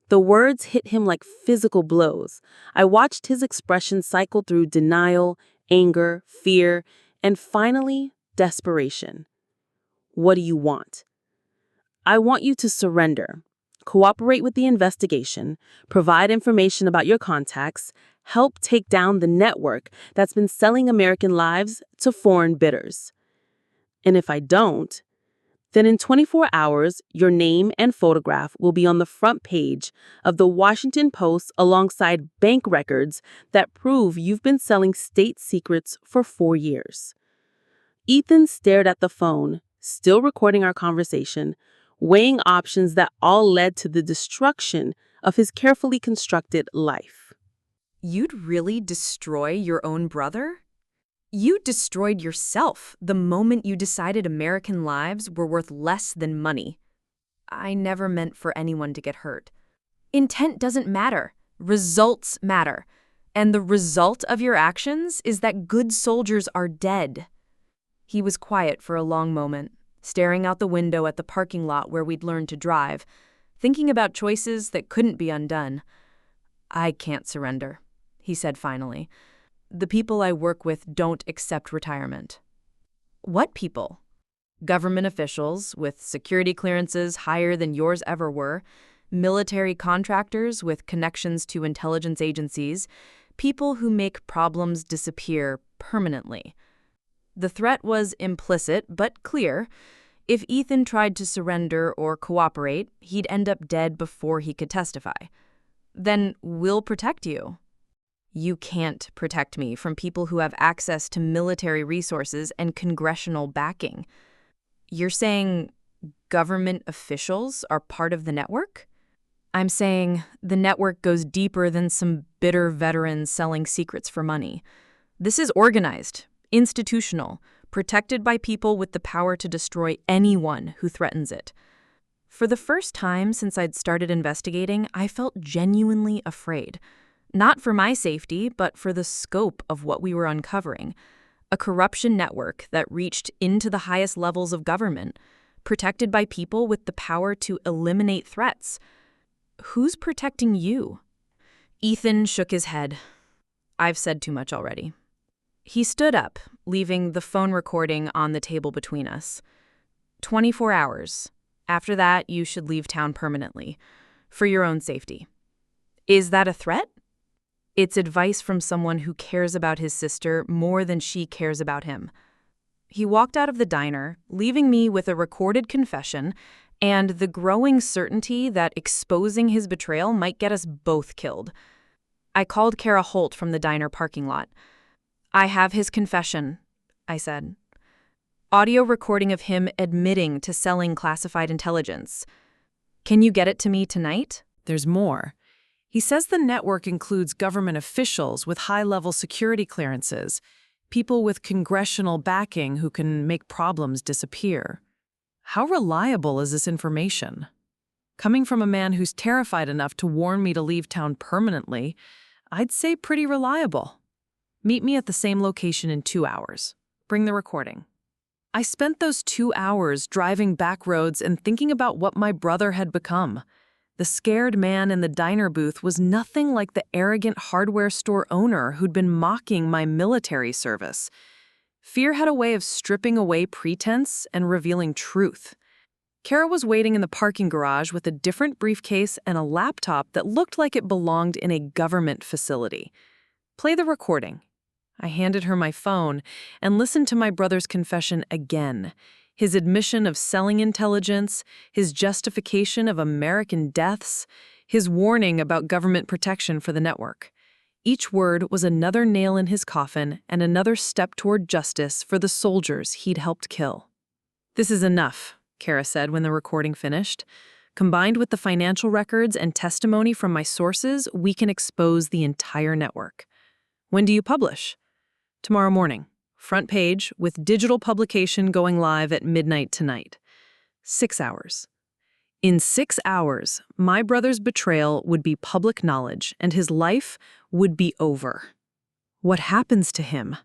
The words hit him like physical blows. I watched his expression cycle through denial, anger, fear, and finally, desperation. What do you want? I want you to surrender, cooperate with the investigation, provide information about your contacts, help take down the network that's been selling American lives to foreign bidders. And if I don't, then in 24 hours, your name and photograph will be on the front page of the Washington Post alongside bank records that prove you've been selling state secrets for 4 years. Ethan stared at the phone, still recording our conversation, weighing options that all led to the destruction of his carefully constructed life. You'd really destroy your own brother? You destroyed yourself the moment you decided American lives were worth less than money. I never meant for anyone to get hurt. Intent doesn't matter. Results matter. And the result of your actions is that good soldiers are dead. He was quiet for a long moment, staring out the window at the parking lot where we'd learned to drive, thinking about choices that couldn't be undone. I can't surrender, he said finally. The people I work with don't accept retirement. What people? Government officials with security clearances higher than yours ever were, military contractors with connections to intelligence agencies, people who make problems disappear permanently. The threat was implicit but clear. If Ethan tried to surrender or cooperate, he'd end up dead before he could testify. Then we'll protect you. You can't protect me from people who have access to military resources and congressional backing. You're saying government officials are part of the network? I'm saying the network goes deeper than some bitter veterans selling secrets for money. This is organized, institutional, protected by people with the power to destroy anyone who threatens it. For the first time since I'd started investigating, I felt genuinely afraid. Not for my safety, but for the scope of what we were uncovering. A corruption network that reached into the highest levels of government, protected by people with the power to eliminate threats. Who's protecting you? Ethan shook his head. I've said too much already. He stood up, leaving the phone recording on the table between us. 24 hours. After that, you should leave town permanently, for your own safety. Is that a threat? It's advice from someone who cares about his sister more than she cares about him. He walked out of the diner, leaving me with a recorded confession and the growing certainty that exposing his betrayal might get us both killed. I called Kara Holt from the diner parking lot. I have his confession, I said. Audio recording of him admitting to selling classified intelligence. Can you get it to me tonight? There's more. He says the network includes government officials with high-level security clearances, people with congressional backing who can make problems disappear. How reliable is this information? Coming from a man who's terrified enough to warn me to leave town permanently, I'd say pretty reliable. Meet me at the same location in 2 hours. Bring the recording. I spent those 2 hours driving back roads and thinking about what my brother had become. The scared man in the diner booth was nothing like the arrogant hardware store owner who'd been mocking my military service. Fear had a way of stripping away pretense and revealing truth. Kara was waiting in the parking garage with a different briefcase and a laptop that looked like it belonged in a government facility. Play the recording. I handed her my phone and listened to my brother's confession again. His admission of selling intelligence, his justification of American deaths, his warning about government protection for the network. Each word was another nail in his coffin and another step toward justice for the soldiers he'd helped kill. This is enough, Kara said when the recording finished. Combined with the financial records and testimony from my sources, we can expose the entire network. When do you publish? Tomorrow morning. Front page with digital publication going live at midnight tonight. 6 hours. In 6 hours, my brother's betrayal would be public knowledge and his life would be over. What happens to him?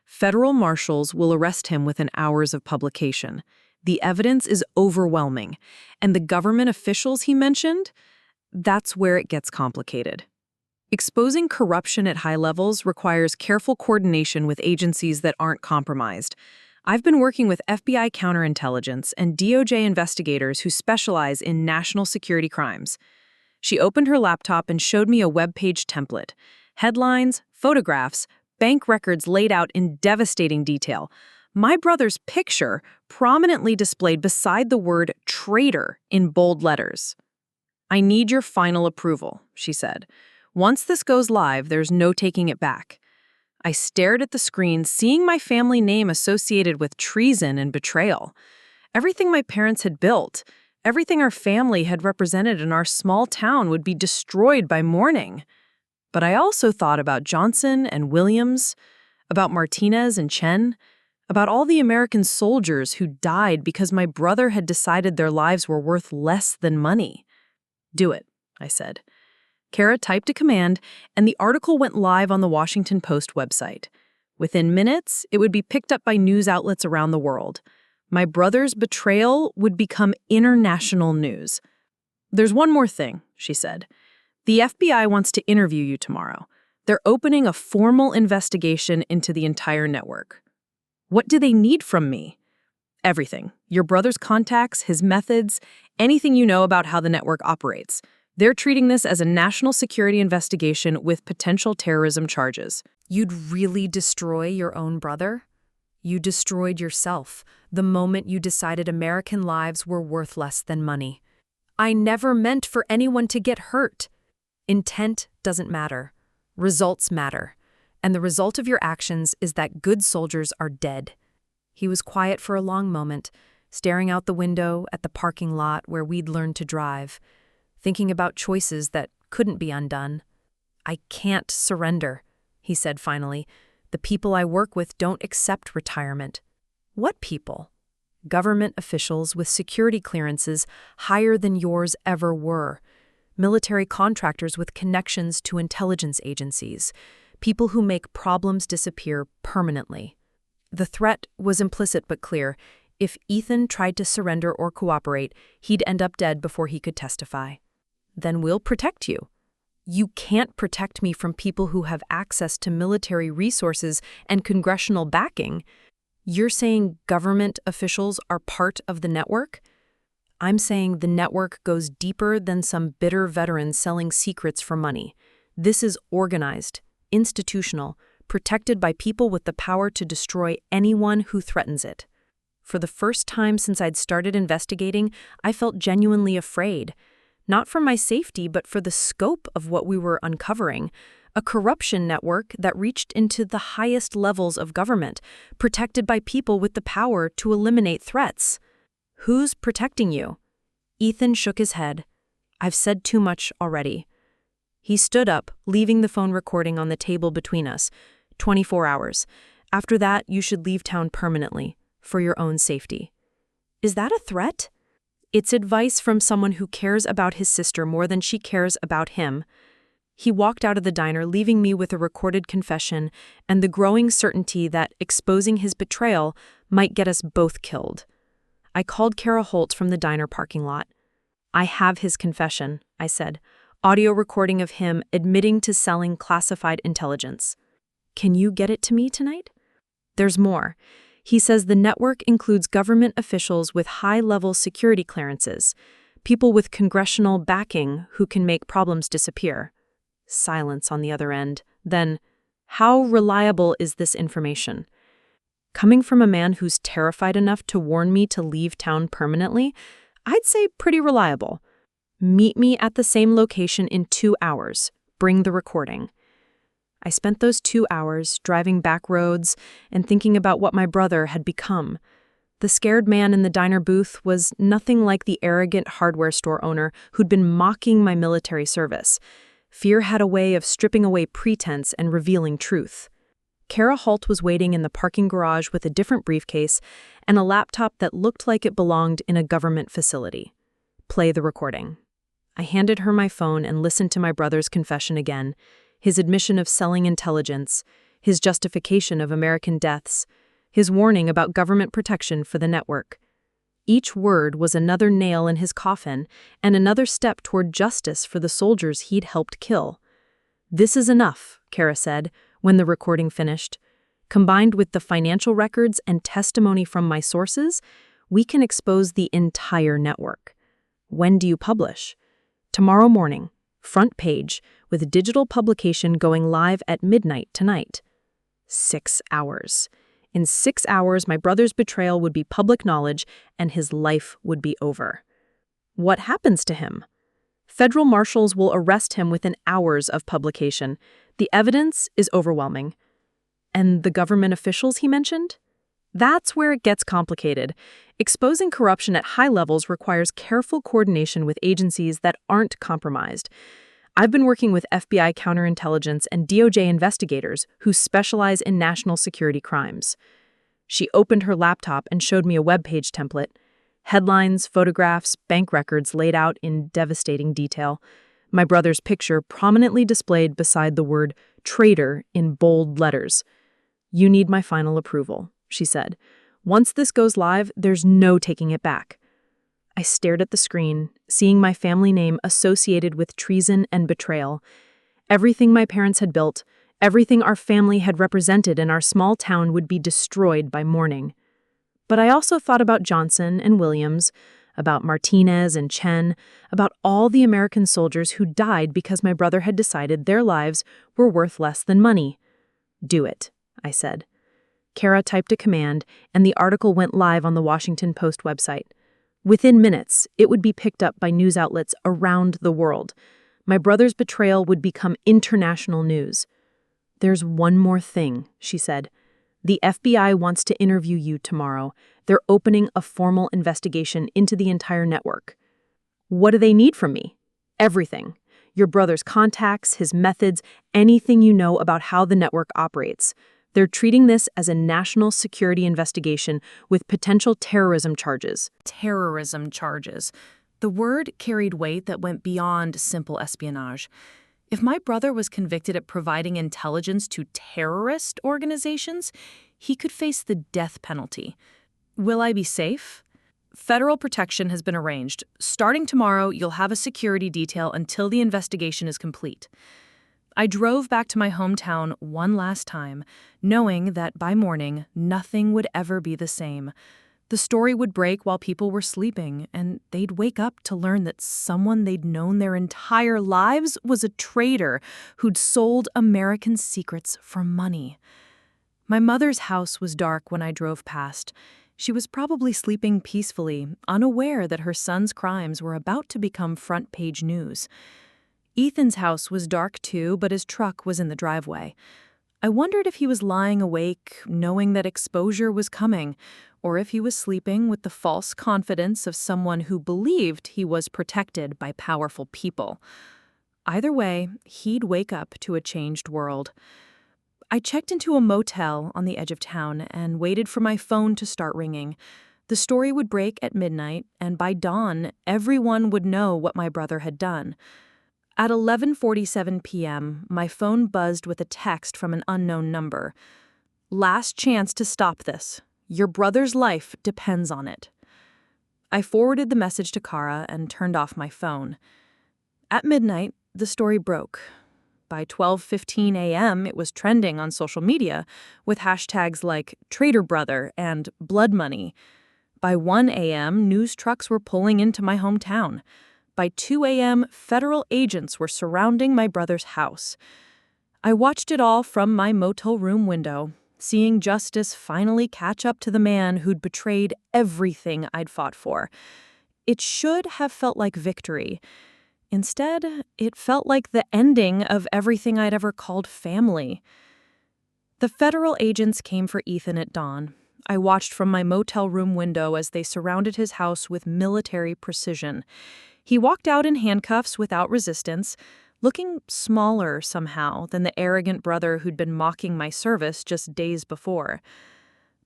Federal marshals will arrest him within hours of publication. The evidence is overwhelming. And the government officials he mentioned? That's where it gets complicated. Exposing corruption at high levels requires careful coordination with agencies that aren't compromised. I've been working with FBI counterintelligence and DOJ investigators who specialize in national security crimes. She opened her laptop and showed me a web-page template. Headlines, photographs, bank records laid out in devastating detail. My brother's picture prominently displayed beside the word traitor in bold letters. I need your final approval, she said. Once this goes live, there's no taking it back. I stared at the screen, seeing my family name associated with treason and betrayal. Everything my parents had built, everything our family had represented in our small town would be destroyed by morning. But I also thought about Johnson and Williams, about Martinez and Chen, about all the American soldiers who died because my brother had decided their lives were worth less than money. Do it, I said. Kara typed a command, and the article went live on the Washington Post website. Within minutes, it would be picked up by news outlets around the world. My brother's betrayal would become international news. There's one more thing, she said. The FBI wants to interview you tomorrow. They're opening a formal investigation into the entire network. What do they need from me? Everything. Your brother's contacts, his methods, anything you know about how the network operates. They're treating this as a national security investigation with potential terrorism charges. You'd really destroy your own brother? You destroyed yourself the moment you decided American lives were worth less than money. I never meant for anyone to get hurt. Intent doesn't matter. Results matter. And the result of your actions is that good soldiers are dead. He was quiet for a long moment, staring out the window at the parking lot where we'd learned to drive, thinking about choices that couldn't be undone. I can't surrender, he said finally. The people I work with don't accept retirement. What people? Government officials with security clearances higher than yours ever were. Military contractors with connections to intelligence agencies. People who make problems disappear permanently. The threat was implicit but clear. If Ethan tried to surrender or cooperate, he'd end up dead before he could testify. Then we'll protect you. You can't protect me from people who have access to military resources and congressional backing. You're saying government officials are part of the network? I'm saying the network goes deeper than some bitter veteran selling secrets for money. This is organized, institutional, protected by people with the power to destroy anyone who threatens it. For the first time since I'd started investigating, I felt genuinely afraid. Not for my safety, but for the scope of what we were uncovering. A corruption network that reached into the highest levels of government, protected by people with the power to eliminate threats. Who's protecting you? Ethan shook his head. I've said too much already. He stood up, leaving the phone recording on the table between us. 24 hours. After that, you should leave town permanently, for your own safety. Is that a threat? It's advice from someone who cares about his sister more than she cares about him. He walked out of the diner, leaving me with a recorded confession and the growing certainty that exposing his betrayal might get us both killed. I called Kara Holt from the diner parking lot. I have his confession, I said, audio recording of him admitting to selling classified intelligence. Can you get it to me tonight? There's more. He says the network includes government officials with high-level security clearances, people with congressional backing who can make problems disappear. Silence on the other end. Then, how reliable is this information? Coming from a man who's terrified enough to warn me to leave town permanently, I'd say pretty reliable. Meet me at the same location in 2 hours. Bring the recording. I spent those 2 hours driving back roads and thinking about what my brother had become. The scared man in the diner booth was nothing like the arrogant hardware store owner who'd been mocking my military service. Fear had a way of stripping away pretense and revealing truth. Kara Holt was waiting in the parking garage with a different briefcase and a laptop that looked like it belonged in a government facility. Play the recording. I handed her my phone and listened to my brother's confession again. His admission of selling intelligence, his justification of American deaths, his warning about government protection for the network. Each word was another nail in his coffin and another step toward justice for the soldiers he'd helped kill. This is enough, Kara said, when the recording finished. Combined with the financial records and testimony from my sources, we can expose the entire network. When do you publish? Tomorrow morning. Front page, with digital publication going live at midnight tonight. 6 hours. In 6 hours, my brother's betrayal would be public knowledge and his life would be over. What happens to him? Federal marshals will arrest him within hours of publication. The evidence is overwhelming. And the government officials he mentioned? That's where it gets complicated. Exposing corruption at high levels requires careful coordination with agencies that aren't compromised. I've been working with FBI counterintelligence and DOJ investigators who specialize in national security crimes. She opened her laptop and showed me a web page template. Headlines, photographs, bank records laid out in devastating detail. My brother's picture prominently displayed beside the word traitor in bold letters. You need my final approval, she said. Once this goes live, there's no taking it back. I stared at the screen, seeing my family name associated with treason and betrayal. Everything my parents had built, everything our family had represented in our small town would be destroyed by morning. But I also thought about Johnson and Williams, about Martinez and Chen, about all the American soldiers who died because my brother had decided their lives were worth less than money. Do it, I said. Kara typed a command, and the article went live on the Washington Post website. Within minutes, it would be picked up by news outlets around the world. My brother's betrayal would become international news. There's one more thing, she said. The FBI wants to interview you tomorrow. They're opening a formal investigation into the entire network. What do they need from me? Everything. your brother's contacts, his methods, anything you know about how the network operates. They're treating this as a national security investigation with potential terrorism charges. Terrorism charges. The word carried weight that went beyond simple espionage. If my brother was convicted at providing intelligence to terrorist organizations, he could face the death penalty. Will I be safe? Federal protection has been arranged. Starting tomorrow, you'll have a security detail until the investigation is complete. I drove back to my hometown one last time, knowing that by morning, nothing would ever be the same. The story would break while people were sleeping, and they'd wake up to learn that someone they'd known their entire lives was a traitor who'd sold American secrets for money. My mother's house was dark when I drove past. She was probably sleeping peacefully, unaware that her son's crimes were about to become front-page news. Ethan's house was dark too, but his truck was in the driveway. I wondered if he was lying awake, knowing that exposure was coming, or if he was sleeping with the false confidence of someone who believed he was protected by powerful people. Either way, he'd wake up to a changed world. I checked into a motel on the edge of town and waited for my phone to start ringing. The story would break at midnight, and by dawn, everyone would know what my brother had done. At 11:47 p.m., my phone buzzed with a text from an unknown number. "Last chance to stop this. Your brother's life depends on it." I forwarded the message to Kara and turned off my phone. At midnight, the story broke. By 12:15 a.m., it was trending on social media with hashtags like Traitor Brother and Blood Money. By 1 a.m., news trucks were pulling into my hometown. By 2 a.m., federal agents were surrounding my brother's house. I watched it all from my motel room window, seeing justice finally catch up to the man who'd betrayed everything I'd fought for. It should have felt like victory. Instead, it felt like the ending of everything I'd ever called family. The federal agents came for Ethan at dawn. I watched from my motel room window as they surrounded his house with military precision. He walked out in handcuffs without resistance, looking smaller somehow than the arrogant brother who'd been mocking my service just days before.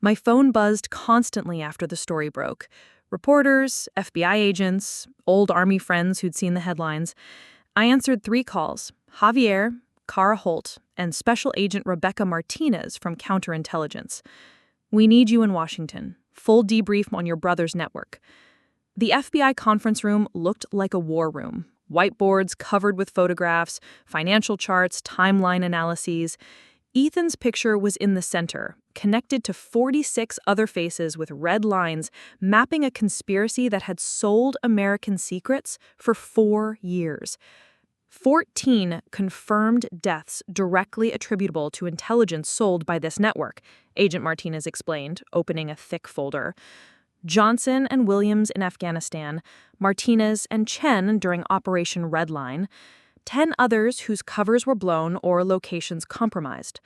My phone buzzed constantly after the story broke. Reporters, FBI agents, old Army friends who'd seen the headlines. I answered 3 calls: Javier, Kara Holt, and Special Agent Rebecca Martinez from Counterintelligence. "We need you in Washington. Full debrief on your brother's network." The FBI conference room looked like a war room. Whiteboards covered with photographs, financial charts, timeline analyses. Ethan's picture was in the center, connected to 46 other faces with red lines mapping a conspiracy that had sold American secrets for 4 years. 14 confirmed deaths directly attributable to intelligence sold by this network, Agent Martinez explained, opening a thick folder. Johnson and Williams in Afghanistan, Martinez and Chen during Operation Redline, 10 others whose covers were blown or locations compromised.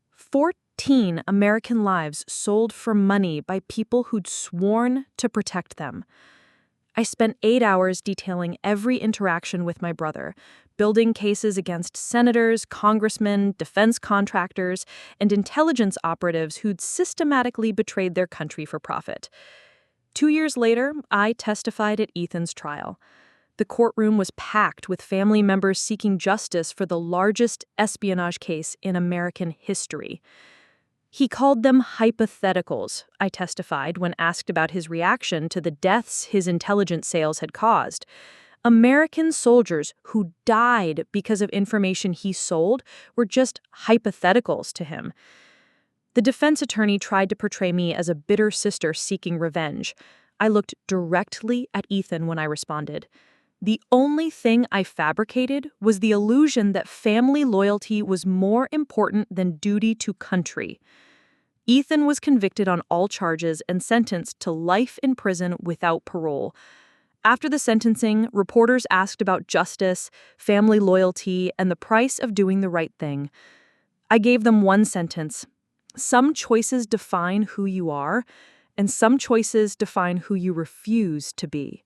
14 American lives sold for money by people who'd sworn to protect them. I spent 8 hours detailing every interaction with my brother, building cases against senators, congressmen, defense contractors, and intelligence operatives who'd systematically betrayed their country for profit. 2 years later, I testified at Ethan's trial. The courtroom was packed with family members seeking justice for the largest espionage case in American history. He called them hypotheticals, I testified when asked about his reaction to the deaths his intelligence sales had caused. American soldiers who died because of information he sold were just hypotheticals to him. The defense attorney tried to portray me as a bitter sister seeking revenge. I looked directly at Ethan when I responded. The only thing I fabricated was the illusion that family loyalty was more important than duty to country. Ethan was convicted on all charges and sentenced to life in prison without parole. After the sentencing, reporters asked about justice, family loyalty, and the price of doing the right thing. I gave them one sentence: some choices define who you are, and some choices define who you refuse to be.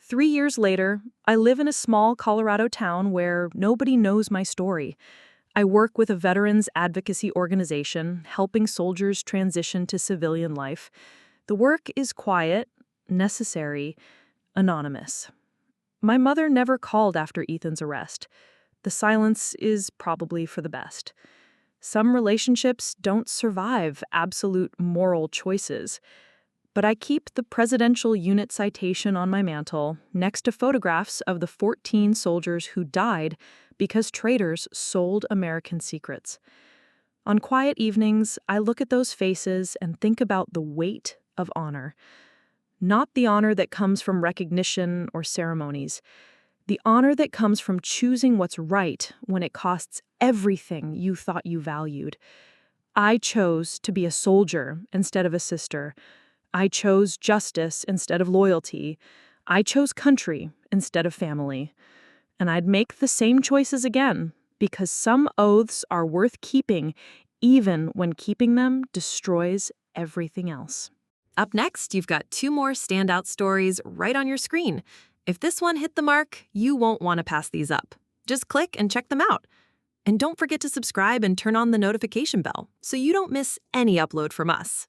3 years later, I live in a small Colorado town where nobody knows my story. I work with a veterans advocacy organization helping soldiers transition to civilian life. The work is quiet, necessary, anonymous. My mother never called after Ethan's arrest. The silence is probably for the best. Some relationships don't survive absolute moral choices. But I keep the presidential unit citation on my mantle next to photographs of the 14 soldiers who died because traitors sold American secrets. On quiet evenings, I look at those faces and think about the weight of honor. Not the honor that comes from recognition or ceremonies. The honor that comes from choosing what's right when it costs everything you thought you valued. I chose to be a soldier instead of a sister. I chose justice instead of loyalty. I chose country instead of family. And I'd make the same choices again, because some oaths are worth keeping, even when keeping them destroys everything else. Up next, you've got 2 more standout stories right on your screen. If this one hit the mark, you won't want to pass these up. Just click and check them out. And don't forget to subscribe and turn on the notification bell so you don't miss any upload from us.